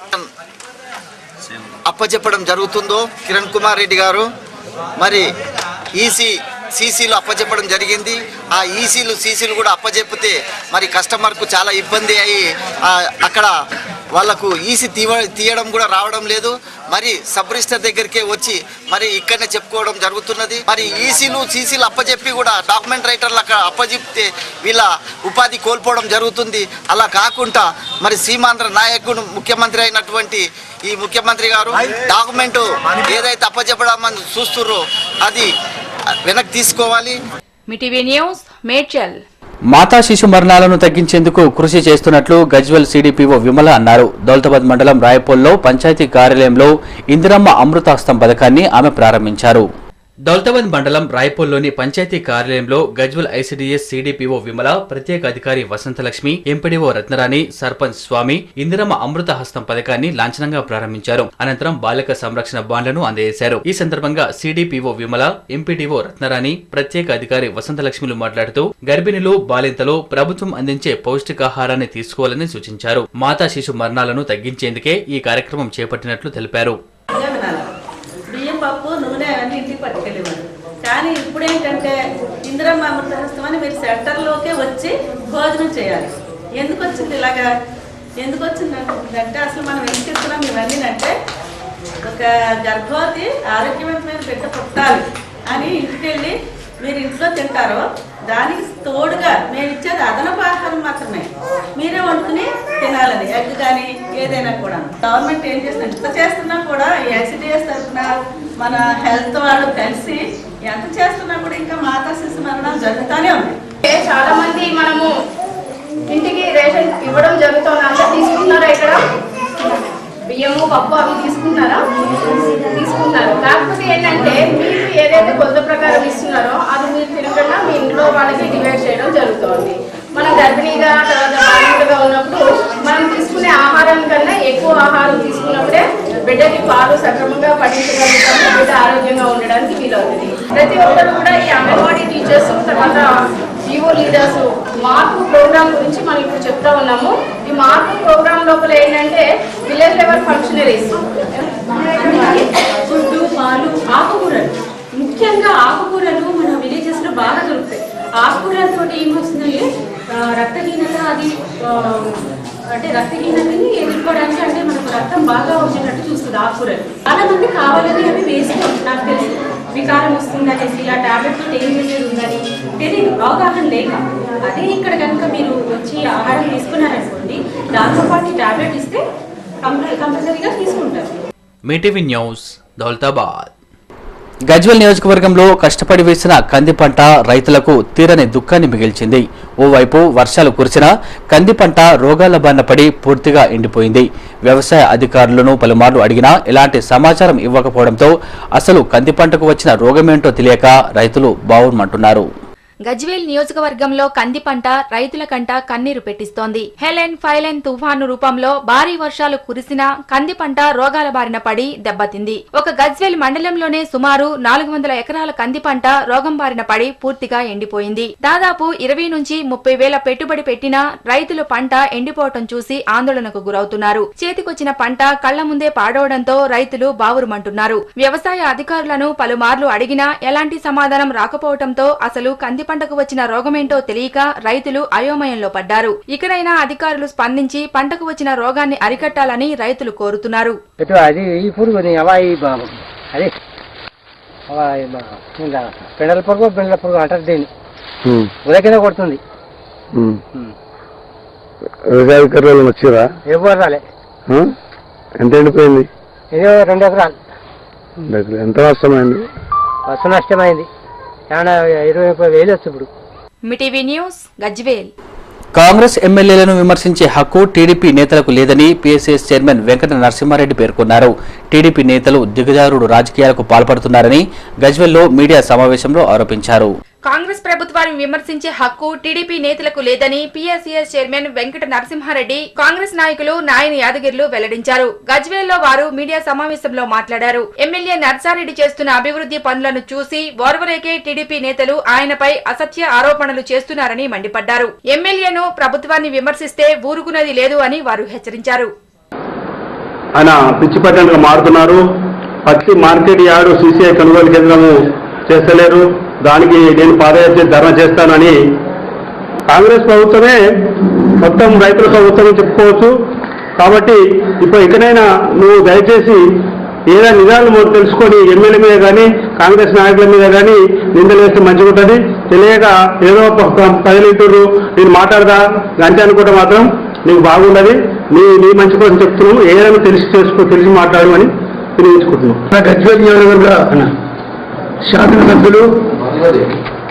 అప్పచెప్పడం జరుగుతుందో కిరణ్ కుమార్ రెడ్డి గారు మరి సీసీలు అప్పచెప్పడం జరిగింది. ఆ సీసీలు కూడా అప్పచెప్పితే మరి కస్టమర్కు చాలా ఇబ్బంది అయ్యి అక్కడ వాళ్ళకు తీయడం కూడా రావడం లేదు. మరి సబ్ రిజిస్టర్ దగ్గరికే వచ్చి మరి ఇక్కడనే చెప్పుకోవడం జరుగుతున్నది. మరి సీసీలు అప్పచెప్పి కూడా డాక్యుమెంట్ రైటర్లు అక్కడ అప్పచెప్తే వీళ్ళ ఉపాధి కోల్పోవడం జరుగుతుంది. అలా కాకుండా మరి సీమాంధ్ర నాయకుడు ముఖ్యమంత్రి అయినటువంటి ఈ ముఖ్యమంత్రి గారు డాక్యుమెంట్ ఏదైతే అప్పచెప్పడామని చూస్తుర్రో అది వెనక్కి తీసుకోవాలి. మీ టీవీ న్యూస్ మేడ్చల్. మాతా శిశు మరణాలను తగ్గించేందుకు కృషి చేస్తున్నట్లు గజ్వెల్ సిడిపిఓ విమల అన్నారు. దౌలతాబాద్ మండలం రాయపూల్లో పంచాయతీ కార్యాలయంలో ఇందిరమ్మ అమృతాస్తం పథకాన్ని ఆమె ప్రారంభించారు. దౌలతాబాద్ మండలం రాయపూల్లోని పంచాయతీ కార్యాలయంలో గజ్వెల్ ఐసిడిఎస్ సిడిపిఓ విమల, ప్రత్యేక అధికారి వసంతలక్ష్మి, ఎంపీడీఓ రత్నరాణి, సర్పంచ్ స్వామి ఇందిరమ్మ అమృత హస్తం పథకాన్ని లాంఛనంగా ప్రారంభించారు. అనంతరం బాలిక సంరక్షణ బాండ్లను అందజేశారు. ఈ సందర్భంగా సిడిపిఓ విమల, ఎంపీడీఓ రత్నరాణి, ప్రత్యేక అధికారి వసంతలక్ష్మిలు మాట్లాడుతూ గర్భిణులు, బాలింతలు ప్రభుత్వం అందించే పౌష్టికాహారాన్ని తీసుకోవాలని సూచించారు. మాతా శిశు మరణాలను తగ్గించేందుకే ఈ కార్యక్రమం చేపట్టినట్లు తెలిపారు. పప్పు నూనె అవన్నీ ఇంటికి పట్టుకెళ్ళేవారు. కానీ ఇప్పుడు ఏంటంటే ఇందిరమ్మ అమృత హస్తం అని మీరు సెంటర్లోకే వచ్చి భోజనం చేయాలి. ఎందుకు వచ్చింది ఇలాగా? ఎందుకు వచ్చిందంటే అసలు మనం ఏం చేస్తున్నాం ఇవన్నీ అంటే ఒక గర్భవతి ఆరోగ్యవంతమైన బిడ్డ పుట్టాలి అని ఇంటికి వెళ్ళి మీరు ఇంట్లో తింటారో దానికి తోడుగా మేము ఇచ్చేది అదనపు ఆహారం మాత్రమే, మీరే వండుకుని తినాలని. ఎగ్ కానీ ఏదైనా కూడా గవర్నమెంట్ ఏం చేస్తున్నా ఇంత చేస్తున్నా కూడా ఈ ఐసిడిఎస్ తరఫున మన హెల్త్ వాళ్ళు కలిసి ఎంత చేస్తున్నా కూడా ఇంకా మాతా శిశు మరణాలు జరుగుతూనే ఉంది. చాలా మంది మనము ఇంటికి రేషన్ ఇవ్వడం జరుగుతుంది. అంతా తీసుకున్నారా? ఇక్కడ బియ్యము, పప్పు అవి తీసుకున్నారు. కాకపోతే ఏంటంటే మీరు ఏదైతే కొలత ప్రకారం ఇస్తున్నారో అది మీరు తినకుండా మీ ఇంట్లో వాళ్ళకి డివైడ్ చేయడం జరుగుతుంది. మనం గర్భిణీగా తర్వాత బాలికగా ఉన్నప్పుడు మనం తీసుకునే ఆహారం కన్నా ఎక్కువ ఆహారం తీసుకున్నప్పుడే బిడ్డకి పాలు సక్రమంగా పట్టించగలుగుతాము, బిడ్డ ఆరోగ్యంగా ఉండడానికి వీలవుతుంది. ప్రతి ఒక్కరు కూడా ఈ అంగన్వాడీ టీచర్స్ తర్వాత ఈవో లీడర్స్ మార్పు ప్రోగ్రామ్ గురించి మనం ఇప్పుడు చెప్తా ఉన్నాము. ఈ మార్పు ప్రోగ్రామ్ లోపల ఏంటంటే విలేజ్ లెవెల్ ఫంక్షనరీస్ గుడ్డు, పాలు, ఆకుకూరలు, ముఖ్యంగా ఆకుకూరలు మనం ఆకుకూరలతో ఏమొస్తుందంటే రక్తహీనత అది అంటే రక్తహీనతని ఎదుర్కోవడానికి అంటే మనకు రక్తం బాగా వచ్చేటట్టు చూస్తుంది ఆకుకూరలు. చాలా మంది కావాలని అవి వేసుకోండి, నాకు తెలుసు వికారం వస్తుంది అనేసి ఆ టాబ్లెట్ తోటి ఏం చేసేది ఉందని తెలియదు, అవగాహన లేక. అదే ఇక్కడ కనుక మీరు వచ్చి ఆహారం తీసుకున్నారనుకోండి, దాంతోపాటు టాబ్లెట్ ఇస్తే కంపల్సరీగా తీసుకుంటారు. మీటీవీ న్యూస్ దౌలతాబాద్. గజ్వేల్ నియోజకవర్గంలో కష్టపడి వేసిన కంది పంట రైతులకు తీరని దుఃఖాన్ని మిగిల్చింది. ఓవైపు వర్షాలు కురిసినా కంది పంట రోగాల బారిన పడి పూర్తిగా ఎండిపోయింది. వ్యవసాయ అధికారులను పలుమార్లు అడిగినా ఎలాంటి సమాచారం ఇవ్వకపోవడంతో అసలు కంది పంటకు వచ్చిన రోగమేంటో తెలియక రైతులు బావుమంటున్నారు. గజ్వేల్ నియోజకవర్గంలో కంది పంట రైతుల కంట కన్నీరు పెట్టిస్తోంది. హెలెన్ ఫైలెన్ తుఫాను రూపంలో భారీ వర్షాలు కురిసినా కంది పంట రోగాల బారిన పడి దెబ్బతింది. ఒక గజ్వేల్ మండలంలోనే సుమారు 400 ఎకరాల కంది పంట రోగం బారిన పడి పూర్తిగా ఎండిపోయింది. దాదాపు 20 నుంచి 30 వేల పెట్టుబడి పెట్టినా రైతులు పంట ఎండిపోవటం చూసి ఆందోళనకు గురవుతున్నారు. చేతికొచ్చిన పంట కళ్ల ముందే పాడవడంతో రైతులు బావురుమంటున్నారు. వ్యవసాయ అధికారులను పలుమార్లు అడిగినా ఎలాంటి సమాధానం రాకపోవడంతో అసలు కంది పంటకు వచ్చిన రోగమేంటో తెలియక రైతులు అయోమయంలో పడ్డారు. ఇకనైనా అధికారులు స్పందించి పంటకు వచ్చిన రోగాన్ని అరికట్టాలని రైతులు కోరుతున్నారు. పెండల పురుగు అంటారు దీన్ని, ఉదయకింద కొడుతుంది. వ్యవసాయధికారులు వచ్చారా? ఎవరు రాలే. ఎంత ఎండిపోయింది? ఏదో 2 ఎకరాలు. ఎంత నష్టమైంది? వస్తు నష్టమైంది. 20-30 వేలు వచ్చు ఇప్పుడు. మీటీవీ న్యూస్ గజ్వేల్. కాంగ్రెస్ ఎమ్మెల్యేలను విమర్శించే హక్కు టీడీపీ నేతలకు లేదని పీఎస్ఎస్ చైర్మన్ వెంకట నరసింహారెడ్డి పేర్కొన్నారు. టీడీపీ నేతలు దిగజారుడు రాజకీయాలకు పాల్పడుతున్నారని గజ్వేల్లో మీడియా సమావేశంలో ఆరోపించారు. కాంగ్రెస్ ప్రభుత్వాన్ని విమర్శించే హక్కు టీడీపీ నేతలకు లేదని పీఎస్సీఎస్ చైర్మన్ వెంకట నరసింహారెడ్డి కాంగ్రెస్ నాయకులు నాయని యాదగిరిలు వెల్లడించారు. గజ్వేల్లో వారు మీడియా సమావేశంలో మాట్లాడారు. ఎమ్మెల్యే నర్సారెడ్డి చేస్తున్న అభివృద్ధి పనులను చూసి ఓర్వలేకే టీడీపీ నేతలు ఆయనపై అసత్య ఆరోపణలు చేస్తున్నారని మండిపడ్డారు. ఎమ్మెల్యేను ప్రభుత్వాన్ని విమర్శిస్తే ఊరుకునేది లేదు అని వారు హెచ్చరించారు. ఆయన పిచ్చి పట్టణంగా మారుతున్నారు. పత్తి మార్కెట్ యార్డు సీసీఐ కొనుగోలు కేంద్రము చేస్తలేరు. దానికి నేను పాదయాత్ర ధర్నా చేస్తానని కాంగ్రెస్ ప్రభుత్వమే మొత్తం రైతుల ప్రభుత్వం చెప్పుకోవచ్చు. కాబట్టి ఇప్పుడు ఇకనైనా నువ్వు దయచేసి ఏదైనా నిజాలు తెలుసుకొని ఎమ్మెల్యే మీద కానీ కాంగ్రెస్ నాయకుల మీద కానీ నిందలు వేస్తే మంచిగా ఉంటుంది. తెలియక ఏదో పదిలింటురు నేను మాట్లాడదా గంటే అనుకుంటే మాత్రం నీకు బాగుండదు. నీ మంచి కోసం చెప్తున్నావు. ఏదైనా తెలిసి మాట్లాడు అని తెలియజేసుకుంటున్నావు. గజ్వేల్ నియోజకవర్గ శాసనసభ్యులు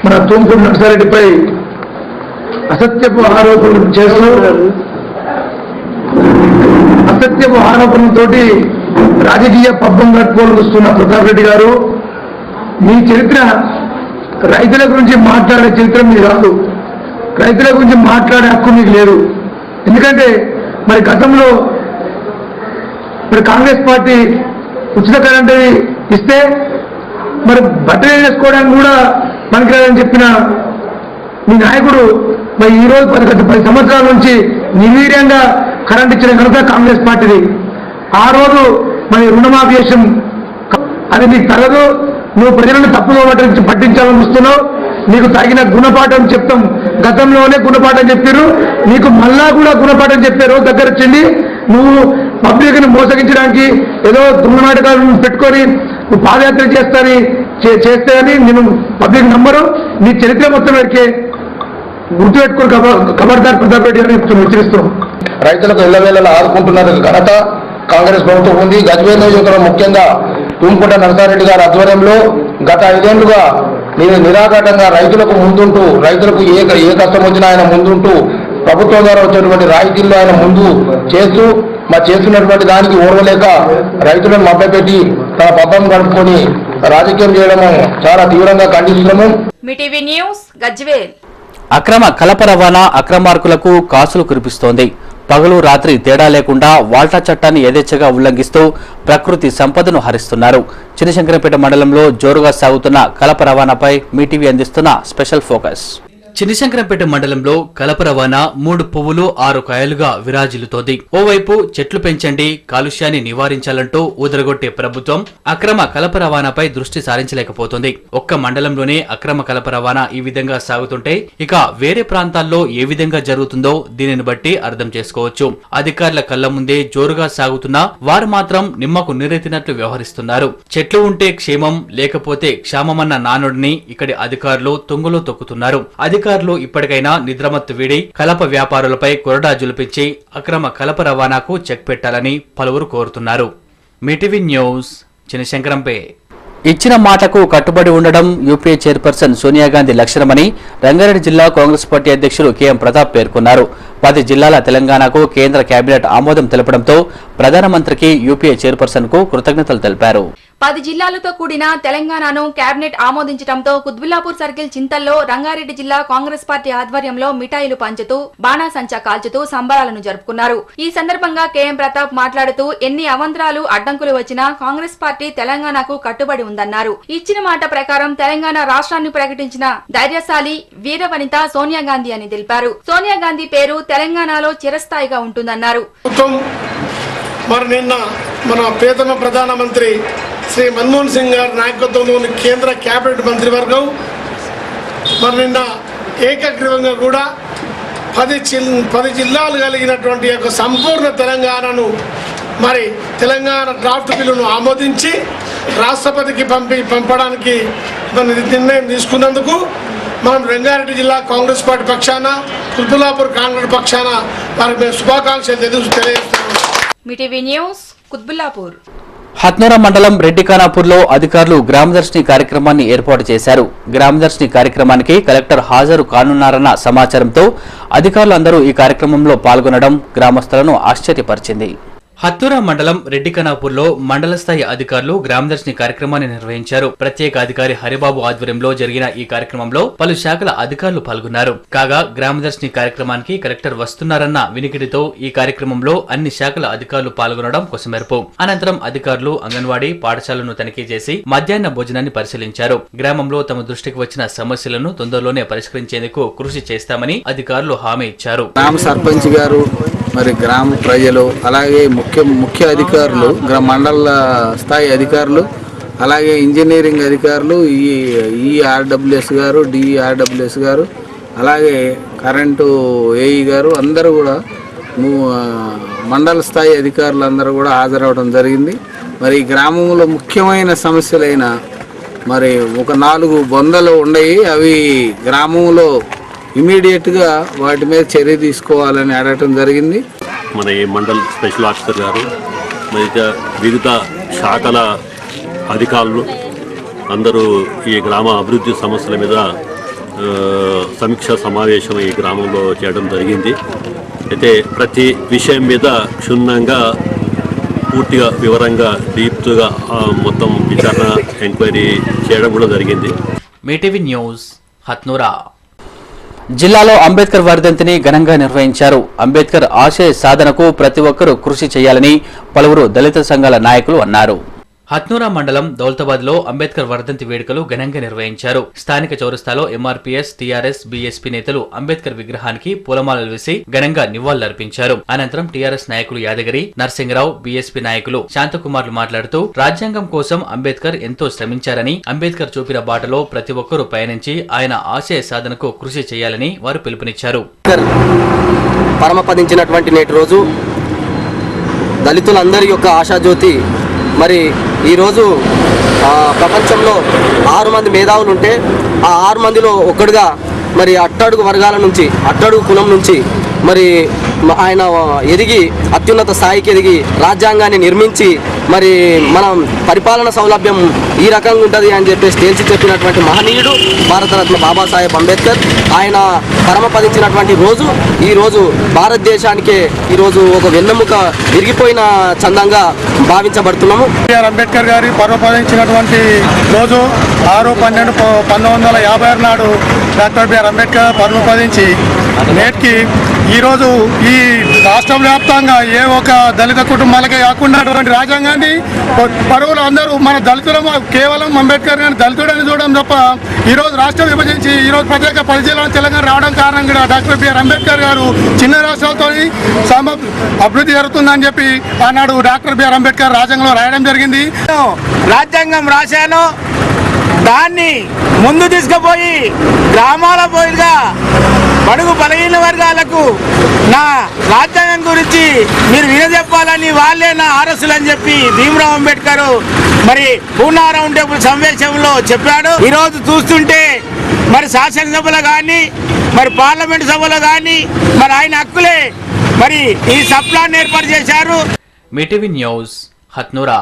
మన తుమ్మూరు నర్సారెడ్డిపై అసత్యపు ఆరోపణలు చేస్తూ అసత్యపు ఆరోపణలతో రాజకీయ పబ్బం కట్టుకోవాలొస్తున్న ప్రతాప్ రెడ్డి గారు, మీ చరిత్ర రైతుల గురించి మాట్లాడే చరిత్ర మీకు రాదు. రైతుల గురించి మాట్లాడే హక్కు మీకు లేదు. ఎందుకంటే మరి గతంలో మరి కాంగ్రెస్ పార్టీ ఉచిత కరెంటు ఇస్తే మరి బట్టలు వేసుకోవడానికి కూడా పనికిరాదని చెప్పిన మీ నాయకుడు మరి ఈరోజు 10 సంవత్సరాల నుంచి నిర్వీర్యంగా కరెంట్ ఇచ్చిన ఘనత కాంగ్రెస్ పార్టీది. ఆ రోజు మరి రుణమాఫీ చేసాం, అది నీకు తగదు. నువ్వు ప్రజలను తప్పుగా పట్టించాలని వస్తున్నావు. నీకు తగిన గుణపాఠం చెప్తాం. గతంలోనే గుణపాఠం చెప్పారు, నీకు మళ్ళా కూడా గుణపాఠం చెప్పారు. దగ్గర వచ్చింది నువ్వు పబ్లిక్ని మోసగించడానికి ఏదో దుర్నాటకాలను పెట్టుకొని నువ్వు పాదయాత్ర చేస్తే అని నేను పబ్లిక్ నంబరు. నీ చరిత్ర మొత్తం ఎడికే గుర్తుపెట్టుకుని ఖబర్దార్ ప్రతాప్ రెడ్డి అని హెచ్చరిస్తున్నాం. రైతులకు ఎల్లవేళలా ఆదుకుంటున్న ఘనత కాంగ్రెస్ ప్రభుత్వం ఉంది. గజ్వేల్ నియోజకవర్గం ముఖ్యంగా తుమ్మకుంట నరసారెడ్డి గారి ఆధ్వర్యంలో గత 5 ఏళ్లుగా నేను నిరాఘాటంగా రైతులకు ముందుంటూ, రైతులకు ఏ కష్టం వచ్చినా ఆయన ముందుంటూ, ప్రభుత్వం ద్వారా వచ్చేటువంటి రాయితీల్లో ఆయన ముందు చేస్తూ చేస్తున్నటువంటి దానికి ఓర్వలేక రైతులను మభ్యపెట్టి తన పబ్బం గడుపుకొని రాజకీయం చేయడము చాలా తీవ్రంగా ఖండిస్తున్నాము. మీటీవీ న్యూస్ గజ్వేల్. అక్రమ కలప రవాణా అక్రమార్కులకు కాసులు కురిపిస్తోంది. పగలు రాత్రి తేడా లేకుండా వాల్టా చట్టాన్ని యథేచ్ఛగా ఉల్లంఘిస్తూ ప్రకృతి సంపదను హరిస్తున్నారు. చిన్నశంకరంపేట మండలంలో జోరుగా సాగుతున్న కలప రవాణాపై మీటీవీ అందిస్తున్న స్పెషల్ ఫోకస్. చిన్నశంకరంపేట మండలంలో కలప రవాణా 3 పువ్వులు 6 కాయలుగా విరాజిల్లుతోంది. ఓవైపు చెట్లు పెంచండి, కాలుష్యాన్ని నివారించాలంటూ ఊదరగొట్టే ప్రభుత్వం అక్రమ కలప రవాణాపై దృష్టి సారించలేకపోతుంది. ఒక్క మండలంలోనే అక్రమ కలప రవాణా ఈ విధంగా సాగుతుంటే ఇక వేరే ప్రాంతాల్లో ఏ విధంగా జరుగుతుందో దీనిని బట్టి అర్థం చేసుకోవచ్చు. అధికారుల కళ్ల ముందే జోరుగా సాగుతున్నా వారు మాత్రం నిమ్మకు నీరెత్తినట్లు వ్యవహరిస్తున్నారు. చెట్లు ఉంటే క్షేమం, లేకపోతే క్షామమన్న నానుడిని ఇక్కడి అధికారులు తుంగలో తొక్కుతున్నారు. అధికారులు ఇప్పటికైనా నిద్రమత్తు వీడి కలప వ్యాపారులపై కొరడా జులిపించి అక్రమ కలప రవాణాకు చెక్ పెట్టాలని పలువురు కోరుతున్నారు. మీటీవీ న్యూస్ చిన్నశంకరంపేట. ఇచ్చిన మాటకు కట్టుబడి ఉండడం యూపీఏ చైర్పర్సన్ సోనియా గాంధీ లక్షణమని రంగారెడ్డి జిల్లా కాంగ్రెస్ పార్టీ అధ్యక్షులు కెఎం ప్రతాప్ పేర్కొన్నారు. 10 జిల్లాల తెలంగాణకు కేంద్ర కేబినెట్ ఆమోదం తెలపడంతో ప్రధానమంత్రికి యూపీఏ చైర్పర్సన్ కు కృతజ్ఞతలు తెలిపారు. 10 జిల్లాలతో కూడిన తెలంగాణను కేబినెట్ ఆమోదించడంతో కుత్బుల్లాపూర్ సర్కిల్ చింతల్లో రంగారెడ్డి జిల్లా కాంగ్రెస్ పార్టీ ఆధ్వర్యంలో మిఠాయిలు పంచుతూ బాణాసంచా కాల్చుతూ సంబరాలను జరుపుకున్నారు. ఈ సందర్భంగా కెఎం ప్రతాప్ మాట్లాడుతూ ఎన్ని అవంతరాలు అడ్డంకులు వచ్చినా కాంగ్రెస్ పార్టీ తెలంగాణకు కట్టుబడి ఉందన్నారు. ఇచ్చిన మాట ప్రకారం తెలంగాణ రాష్ట్రాన్ని ప్రకటించిన ధైర్యశాలి వీరవనిత సోనియా గాంధీ అని తెలిపారు. సోనియా గాంధీ పేరు తెలంగాణలో చిరస్థాయిగా ఉంటుందన్నారు. మరి నిన్న మన ప్రియతమ ప్రధానమంత్రి శ్రీ మన్మోహన్ సింగ్ గారి నాయకత్వంలోని కేంద్ర కేబినెట్ మంత్రివర్గం మరి నిన్న ఏకగ్రీవంగా కూడా 10 జిల్లాలు కలిగినటువంటి యొక్క సంపూర్ణ తెలంగాణను మరి తెలంగాణ డ్రాఫ్ట్ బిల్లును ఆమోదించి రాష్ట్రపతికి పంపడానికి నిర్ణయం తీసుకున్నందుకు మనం రంగారెడ్డి జిల్లా కాంగ్రెస్ పార్టీ పక్షాన కుత్బుల్లాపూర్ కాంగ్రెస్ పక్షాన వారికి మేము శుభాకాంక్షలు తెలియజేస్తున్నాం. మీటీవీ న్యూస్ కుత్బుల్లాపూర్. హత్నూరా మండలం రెడ్డిఖానాపూర్లో అధికారులు గ్రామదర్శిని కార్యక్రమాన్ని ఏర్పాటు చేశారు. గ్రామదర్శిని కార్యక్రమానికి కలెక్టర్ హాజరు కానున్నారన్న సమాచారంతో అధికారులు అందరూ ఈ కార్యక్రమంలో పాల్గొనడం గ్రామస్తులను ఆశ్చర్యపరిచింది. హత్తూరా మండలం రెడ్డిఖానాపూర్లో మండల స్థాయి అధికారులు గ్రామదర్శిని కార్యక్రమాన్ని నిర్వహించారు. ప్రత్యేక అధికారి హరిబాబు ఆధ్వర్యంలో జరిగిన ఈ కార్యక్రమంలో పలు శాఖల అధికారులు పాల్గొన్నారు. కాగా గ్రామదర్శిని కార్యక్రమానికి కలెక్టర్ వస్తున్నారన్న వినికిడితో ఈ కార్యక్రమంలో అన్ని శాఖల అధికారులు పాల్గొనడం కొసమెరుపు. అనంతరం అధికారులు అంగన్వాడీ పాఠశాలను తనిఖీ చేసి మధ్యాహ్న భోజనాన్ని పరిశీలించారు. గ్రామంలో తమ దృష్టికి వచ్చిన సమస్యలను తొందరలోనే పరిష్కరించేందుకు కృషి చేస్తామని అధికారులు హామీ ఇచ్చారు. గ్రామ సర్పంచ్ గారు, మరి గ్రామ ప్రజలు, అలాగే ముఖ్య అధికారులు, మండల స్థాయి అధికారులు, అలాగే ఇంజనీరింగ్ అధికారులు, ఈఆర్డబ్ల్యూఎస్ గారు, డిఆర్డబ్ల్యూఎస్ గారు, అలాగే కరెంటు ఏఈ గారు అందరూ కూడా మండల స్థాయి అధికారులు అందరూ కూడా హాజరవడం జరిగింది. మరి గ్రామంలో ముఖ్యమైన సమస్యలైన మరి ఒక 4 బొందలు ఉన్నాయి. అవి గ్రామంలో ఇమీడియట్గా వాటి మీద చర్య తీసుకోవాలని అడగటం జరిగింది. మన ఈ మండల్ స్పెషల్ ఆఫీసర్ గారు, మరి వివిధ శాఖల అధికారులు అందరూ ఈ గ్రామ అభివృద్ధి సమస్యల మీద సమీక్షా సమావేశం ఈ గ్రామంలో చేయడం జరిగింది. అయితే ప్రతి విషయం మీద క్షుణ్ణంగా పూర్తిగా వివరంగా డీప్గా మొత్తం విచారణ ఎంక్వైరీ చేయడం కూడా జరిగింది. మీటీవీ న్యూస్ హత్నూరా. జిల్లాలో అంబేద్కర్ వర్ధంతిని ఘనంగా నిర్వహించారు. అంబేద్కర్ ఆశయ సాధనకు ప్రతి ఒక్కరూ కృషి చేయాలని పలువురు దళిత సంఘాల నాయకులు అన్నారు. హత్నూరా మండలం దౌలతాబాద్ లో అంబేద్కర్ వర్ధంతి వేడుకలు ఘనంగా నిర్వహించారు. స్థానిక చౌరస్తాలో ఎంఆర్పీఎస్, టీఆర్ఎస్, బీఎస్పీ నేతలు అంబేద్కర్ విగ్రహానికి పూలమాలలు వేసి ఘనంగా నివాళులర్పించారు. అనంతరం టీఆర్ఎస్ నాయకులు యాదగిరి, నర్సింగరావు, బీఎస్పీ నాయకులు శాంతకుమార్లు మాట్లాడుతూ రాజ్యాంగం కోసం అంబేద్కర్ ఎంతో శ్రమించారని, అంబేద్కర్ చూపిన బాటలో ప్రతి ఒక్కరూ పయనించి ఆయన ఆశయ సాధనకు కృషి చేయాలని వారు పిలుపునిచ్చారు. పరమపదించినటువంటి నేటి రోజు దళితులందరి యొక్క ఆశాజ్యోతి. మరి ఈరోజు ప్రపంచంలో 6 మంది మేధావులు ఉంటే ఆ 6 మందిలో ఒక్కడుగా మరి అట్టడుగు వర్గాల నుంచి, అట్టడుగు కులం నుంచి మరి ఆయన ఎదిగి అత్యున్నత స్థాయికి ఎదిగి రాజ్యాంగాన్ని నిర్మించి మరి మనం పరిపాలన సౌలభ్యం ఈ రకంగా ఉంటుంది అని చెప్పేసి తేల్చి చెప్పినటువంటి మహనీయుడు భారతరత్న బాబాసాహెబ్ అంబేద్కర్. ఆయన పరమపదించినటువంటి రోజు ఈరోజు భారతదేశానికే ఈరోజు ఒక వెన్నెముక విరిగిపోయిన చందంగా భావించబడుతున్నాము. అంబేద్కర్ గారి పరమపదించినటువంటి రోజు 6/12/1956 నాడు డాక్టర్ బిఆర్ అంబేద్కర్ పరమపదించి నేటికి ఈరోజు ఈ ఈ రాష్ట్ర వ్యాప్తంగా ఏ ఒక దళిత కుటుంబాలకే కాకుండా అటువంటి రాజ్యాంగాన్ని పరువులు అందరూ మన దళితులము కేవలం అంబేద్కర్ గారిని దళితుడని చూడడం తప్ప ఈరోజు రాష్ట్రం విభజించి ఈరోజు ప్రత్యేక 10 జిల్లాల తెలంగాణ రావడం కారణం కూడా డాక్టర్ బిఆర్ అంబేద్కర్ గారు చిన్న రాష్ట్రాలతో అభివృద్ధి జరుగుతుందని చెప్పి ఆనాడు డాక్టర్ బిఆర్ అంబేద్కర్ రాజ్యాంగంలో రాయడం జరిగింది. రాజ్యాంగం రాశాను, దాన్ని ముందు తీసుకుపోయి గ్రామాల పోయిగా బడుగు బలహీన వర్గాలకు నా రాజ్యాంగం గురించి మీరు వినజెప్పాలని వాళ్ళే నా ఆరసులు అని చెప్పి భీమరావు అంబేద్కర్ మరి పూనా రౌండ్ టేబుల్ సమావేశంలో చెప్పాడు. ఈరోజు చూస్తుంటే మరి శాసనసభలో కానీ మరి పార్లమెంట్ సభలో కానీ మరి ఆయన హక్కులే మరి ఈ సప్లాన్ ఏర్పాటు చేశారు. మీటీవీ న్యూస్ హత్నూరా.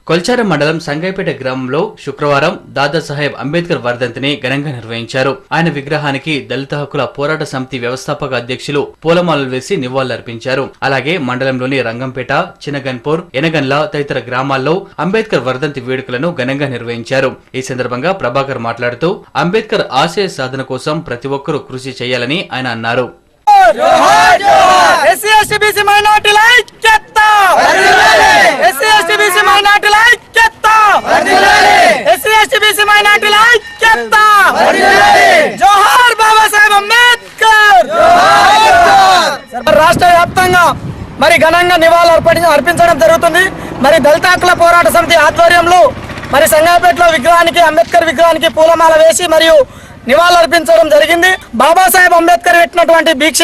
కొల్చారం మండలం సంగైపేట గ్రామంలో శుక్రవారం దాదాసాహెబ్ అంబేద్కర్ వర్ధంతిని ఘనంగా నిర్వహించారు. ఆయన విగ్రహానికి దళిత హక్కుల పోరాట సమితి వ్యవస్థాపక అధ్యక్షులు పూలమాలలు వేసి నివాళులర్పించారు. అలాగే మండలంలోని రంగంపేట, చినగన్పూర్, ఎనగన్ల తదితర గ్రామాల్లో అంబేద్కర్ వర్ధంతి వేడుకలను ఘనంగా నిర్వహించారు. ఈ సందర్భంగా ప్రభాకర్ మాట్లాడుతూ అంబేద్కర్ ఆశయ సాధన కోసం ప్రతి ఒక్కరూ కృషి చేయాలని ఆయన అన్నారు. రాష్ట్ర వ్యాప్తంగా మరి ఘనంగా నివాళులు అర్పించడం జరుగుతుంది. మరి దళిత హక్కుల పోరాట సమితి ఆధ్వర్యంలో మరి సంగాపేటలో విగ్రహానికి అంబేద్కర్ విగ్రహానికి పూలమాల వేసి మరియు నివాళులర్పించడం జరిగింది. బాబాసాహెబ్ అంబేద్కర్ పెట్టినటువంటి దీక్ష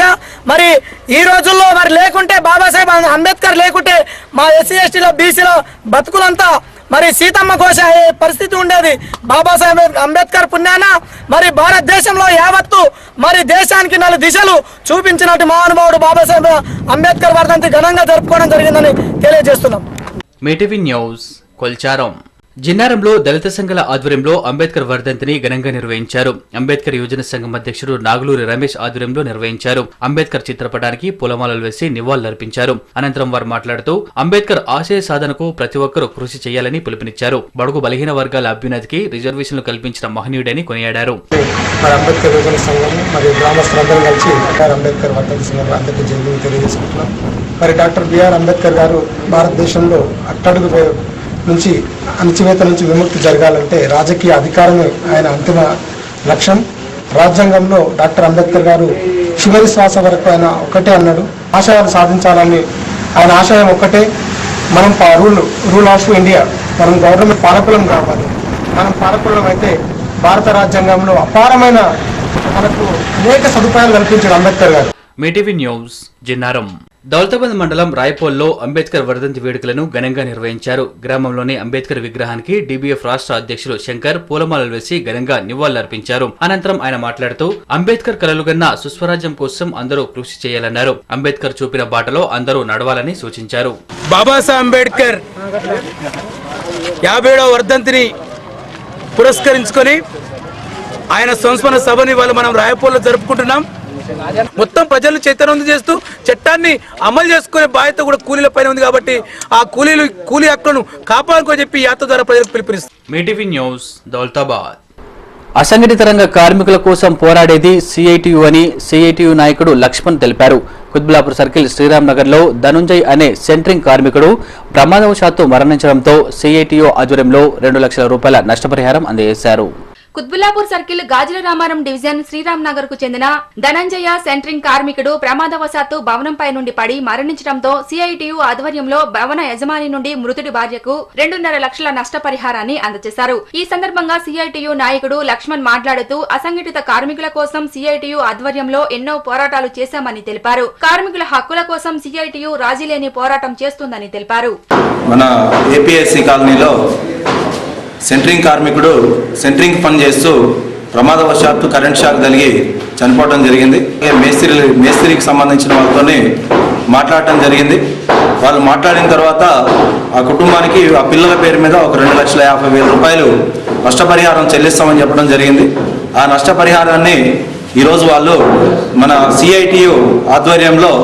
మరి ఈ రోజుల్లో మరి లేకుంటే బాబాసాహెబ్ అంబేద్కర్ లేకుంటే మా ఎస్సీ ఎస్టీలో బీసీలో బతుకులంతా మరి సీతమ్మ ఘోష అయ్యే పరిస్థితి ఉండేది. బాబాసాహెబ్ అంబేద్కర్ పుణ్యాన మరి భారతదేశంలో యావత్తు మరి దేశానికి 4 దిశలు చూపించినట్టు మహానుభావుడు బాబాసాహెబ్ అంబేద్కర్ వర్ధంతి ఘనంగా జరుపుకోవడం జరిగిందని తెలియజేస్తున్నాం. మీటీవీ న్యూస్ కొల్చారం. జిన్నారంలో దళిత సంఘాల ఆధ్వర్యంలో అంబేద్కర్ వర్ధంతిని ఘనంగా నిర్వహించారు. అంబేద్కర్ యువజన సంఘం అధ్యక్షుడు నాగులూరి రమేష్ ఆధ్వర్యంలో నిర్వహించారు. అంబేద్కర్ చిత్రపటానికి పూలమాలలు వేసి నివాళులర్పించారు. అనంతరం వారు మాట్లాడుతూ అంబేద్కర్ ఆశయ సాధనకు ప్రతి ఒక్కరూ కృషి చేయాలని పిలుపునిచ్చారు. బడుగు బలహీన వర్గాల అభ్యున్నతికి రిజర్వేషన్లు కల్పించిన మహనీయుడని కొనియాడారు. అంబేద్కర్ యువజన సంఘం మరియు గ్రామస్తులందరూ కలిసి అంబేద్కర్ వర్ధంతి సందర్భంగా జయంతిని తెలియజేసుకుంటున్నాం. మరి డాక్టర్ బిఆర్ అంబేద్కర్ గారు భారతదేశంలో అట్టడుగు నుంచి అణచివేత నుంచి విముక్తి జరగాలంటే రాజకీయ అధికారమే ఆయన అంతిమ లక్ష్యం. రాజ్యాంగంలో డాక్టర్ అంబేద్కర్ గారు చివరి శ్వాస వరకు ఆయన ఒక్కటే అన్నాడు, ఆశయాలు సాధించాలని. ఆయన ఆశయం ఒక్కటే, మనం రూల్ ఆఫ్ ఇండియా, మనం గవర్నమెంట్ పాలకులం కావాలి. మనం పాలకులం అయితే భారత రాజ్యాంగంలో అపారమైన మనకు అనేక సదుపాయాలు కల్పించాడు అంబేద్కర్ గారు. మీటీవీ న్యూస్ జిన్నారం. దౌలతాబాద్ మండలం రాయపోల్లో అంబేద్కర్ వర్ధంతి వేడుకలను ఘనంగా నిర్వహించారు. గ్రామంలోని అంబేద్కర్ విగ్రహానికి డీబీఎఫ్ రాష్ట్ర అధ్యక్షులు శంకర్ పూలమాలలు వేసి ఘనంగా నివాళులర్పించారు. అనంతరం ఆయన మాట్లాడుతూ అంబేద్కర్ కలలుగన్న సుస్వరాజ్యం కోసం అందరూ కృషి చేయాలన్నారు. అంబేద్కర్ చూపిన బాటలో అందరూ నడవాలని సూచించారు. బాబాసాహెబ్ అంబేద్కర్ 50వ వర్ధంతిని పురస్కరించుకొని ఆయన సంస్మరణ సభని వాళ్ళు మనం రాయపోల్లో జరుపుకుంటున్నాం. మొత్తం ప్రజలను చైతన్యవంతం చేస్తూ చట్టాన్ని అమలు చేసుకునే బాధ్యత కూడా కూలీల పైన ఉంది కాబట్టి ఆ కూలీ హక్కులను కాపాడుకోని చెప్పి యాత్ర ద్వారా ప్రజలకు పిలుపునిస్తారు. మీటీవీ న్యూస్ దౌలతాబాద్. అసంఘటిత రంగ కార్మికుల కోసం పోరాడేది సిఐటియు అని సిఐటియు నాయకుడు లక్ష్మణ్ తెలిపారు. కుత్బులాపూర్ సర్కిల్ శ్రీరామ్ నగర్ లో ధనుంజయ్ అనే సెంట్రింగ్ కార్మికుడు ప్రమాదవశాత్తు మరణించడంతో సిఐటియు ఆధ్వర్యంలో 2 లక్షల రూపాయల నష్టపరిహారం అందజేశారు. కుత్బుల్లాపూర్ సర్కిల్ గాజుల రామారం డివిజన్ శ్రీరామ్ నగర్ కు చెందిన ధనంజయ సెంట్రింగ్ కార్మికుడు ప్రమాదవశాత్తు భవనంపై నుండి పడి మరణించడంతో సిఐటియు ఆధ్వర్యంలో భవన యజమాని నుండి మృతుడి భార్యకు 2.5 లక్షల నష్టపరిహారాన్ని అందజేశారు. ఈ సందర్భంగా సిఐటియు నాయకుడు లక్ష్మణ్ మాట్లాడుతూ అసంఘటిత కార్మికుల కోసం సిఐటియు ఆధ్వర్యంలో ఎన్నో పోరాటాలు చేశామని తెలిపారు. కార్మికుల హక్కుల కోసం సిఐటియు రాజీలేని పోరాటం చేస్తుందని తెలిపారు. మన ఏపీఎస్సీ కాలనీలో సెంట్రింగ్ కార్మికుడు సెంట్రింగ్ పని చేస్తూ ప్రమాదవశాత్తు కరెంట్ షాక్ తగిలి చనిపోవడం జరిగింది. మేస్త్రికి సంబంధించిన వాళ్ళతో మాట్లాడటం జరిగింది. వాళ్ళు మాట్లాడిన తర్వాత ఆ కుటుంబానికి ఆ పిల్లల పేరు మీద ఒక 2,50,000 రూపాయలు నష్టపరిహారం చెల్లిస్తామని చెప్పడం జరిగింది. ఆ నష్టపరిహారాన్ని ఈరోజు వాళ్ళు మన సిఐటియు ఆధ్వర్యంలో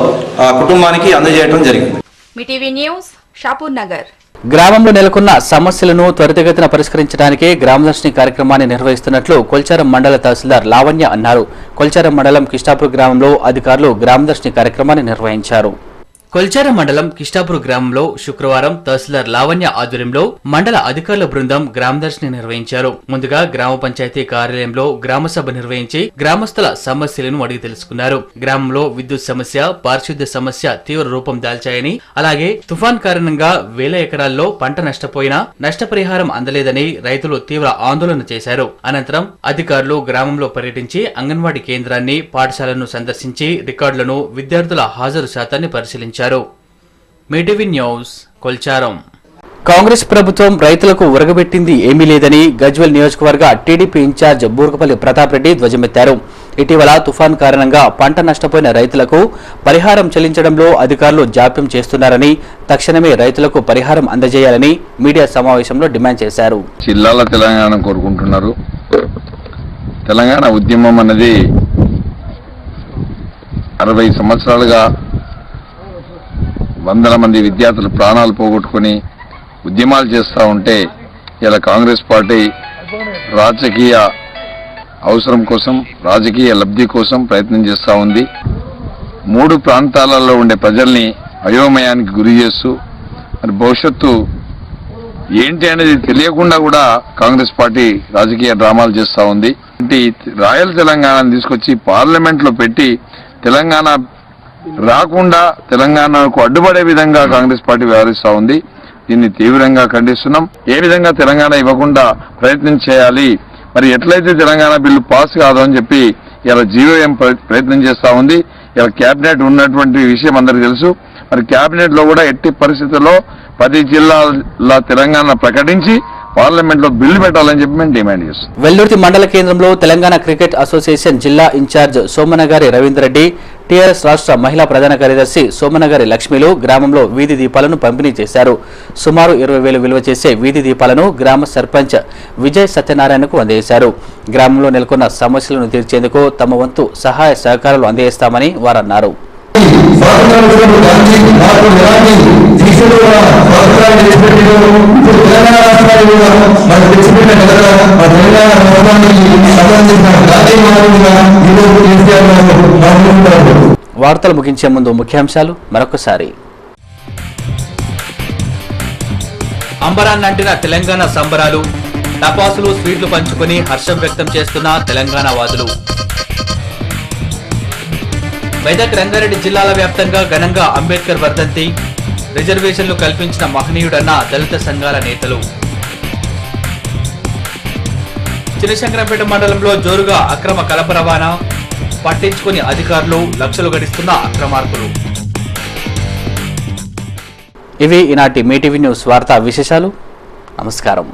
ఆ కుటుంబానికి అందజేయడం జరిగింది. మీటీవీ న్యూస్ షాపూర్ నగర్. గ్రామంలో నెలకొన్న సమస్యలను త్వరితగతిన పరిష్కరించడానికి గ్రామదర్శిని కార్యక్రమాన్ని నిర్వహిస్తున్నట్లు కొల్చారం మండల తహసీల్దార్ లావణ్య అన్నారు. కొల్చారం మండలం కిష్టాపూర్ గ్రామంలో అధికారులు గ్రామదర్శిని కార్యక్రమాన్ని నిర్వహించారు. కొల్చారం మండలం కిష్టాపూర్ గ్రామంలో శుక్రవారం తహసీల్దార్ లావణ్య ఆధ్వర్యంలో మండల అధికారుల బృందం గ్రామదర్శిని నిర్వహించారు. ముందుగా గ్రామ పంచాయతీ కార్యాలయంలో గ్రామ సభ నిర్వహించి గ్రామస్తుల సమస్యలను అడిగి తెలుసుకున్నారు. గ్రామంలో విద్యుత్ సమస్య, పారిశుద్ధ్య సమస్య తీవ్ర రూపం దాల్చాయని, అలాగే తుఫాన్ కారణంగా వేల ఎకరాల్లో పంట నష్టపోయినా నష్టపరిహారం అందలేదని రైతులు తీవ్ర ఆందోళన చేశారు. అనంతరం అధికారులు గ్రామంలో పర్యటించి అంగన్వాడీ కేంద్రాన్ని, పాఠశాలను సందర్శించి రికార్డులను, విద్యార్థుల హాజరు శాతాన్ని పరిశీలించారు. మీటీవీ న్యూస్ కొల్చారం. కాంగ్రెస్ ప్రభుత్వం రైతులకు ఉరగబెట్టింది ఏమీ లేదని గజ్వేల్ నియోజకవర్గ టీడీపీ ఇన్ఛార్జ్ బూర్గపల్లి ప్రతాప్ రెడ్డి ధ్వజమెత్తారు. ఇటీవల తుఫాన్ కారణంగా పంట నష్టపోయిన రైతులకు పరిహారం చెల్లించడంలో అధికారులు జాప్యం చేస్తున్నారని, తక్షణమే రైతులకు పరిహారం అందజేయాలని మీడియా సమావేశంలో డిమాండ్ చేశారు. జిల్లాల తెలంగాణ కోరుకుంటున్నారు. తెలంగాణ ఉద్యమం అనేది 60 సంవత్సరాలుగా వందల మంది విద్యార్థులు ప్రాణాలు పోగొట్టుకుని ఉద్యమాలు చేస్తూ ఉంటే ఇలా కాంగ్రెస్ పార్టీ రాజకీయ అవసరం కోసం, రాజకీయ లబ్ధి కోసం ప్రయత్నం చేస్తూ ఉంది. 3 ప్రాంతాలలో ఉండే ప్రజల్ని అయోమయానికి గురి చేస్తూ మరి భవిష్యత్తు ఏంటి అనేది తెలియకుండా కూడా కాంగ్రెస్ పార్టీ రాజకీయ డ్రామాలు చేస్తూ ఉంది. రాయల్ తెలంగాణను తీసుకొచ్చి పార్లమెంట్లో పెట్టి తెలంగాణ రాకుండా తెలంగాణకు అడ్డుపడే విధంగా కాంగ్రెస్ పార్టీ వ్యవహరిస్తూ ఉంది. దీన్ని తీవ్రంగా ఖండిస్తున్నాం. ఏ విధంగా తెలంగాణ ఇవ్వకుండా ప్రయత్నం చేయాలి, మరి ఎట్లయితే తెలంగాణ బిల్లు పాస్ కాదు అని చెప్పి ఇలా జీవోఎం ప్రయత్నం చేస్తూ ఉంది. ఇలా కేబినెట్ ఉన్నటువంటి విషయం అందరికీ తెలుసు. మరి కేబినెట్ లో కూడా ఎట్టి పరిస్థితుల్లో 10 జిల్లాల తెలంగాణ ప్రకటించి పార్లమెంట్ లో బిల్లు పెట్టాలని చెప్పి మేము డిమాండ్ చేస్తాం. వెల్లుర్తి మండల కేంద్రంలో తెలంగాణ క్రికెట్ అసోసియేషన్ జిల్లా ఇన్ఛార్జ్ సోమనగారి రవీందర్ రెడ్డి, టీఆర్ఎస్ రాష్ట్ర మహిళా ప్రధాన కార్యదర్శి సోమనగారి లక్ష్మిలు గ్రామంలో వీధి దీపాలను పంపిణీ చేశారు. సుమారు 20,000 విలువ చేసే వీధి దీపాలను గ్రామ సర్పంచ్ విజయ్ సత్యనారాయణకు అందజేశారు. గ్రామంలో నెలకొన్న సమస్యలను తీర్చేందుకు తమ వంతు సహాయ సహకారాలు అందజేస్తామని వారన్నారు. వార్తలు ముగించే ముందు ముఖ్యాంశాలు మరొకసారి. అంబరాన్నంటిన తెలంగాణ సంబరాలు, టపాసులు, స్వీట్లు పంచుకుని హర్షం వ్యక్తం చేస్తున్న తెలంగాణ వాదులు. మెదక్, రంగారెడ్డి జిల్లాల వ్యాప్తంగా ఘనంగా అంబేద్కర్ వర్ధంతి, రిజర్వేషన్లు కల్పించిన మహనీయుడన్న దళిత సంఘాల నేతలు. చినశంకరంపేట మండలంలో జోరుగా అక్రమ కలప రవాణా, పట్టించుకుని అధికారులు, లక్షలు గడిస్తున్న అక్రమార్కులు. ఇవి ఈనాటి మీటీవీ న్యూస్ వార్తా విశేషాలు. నమస్కారం.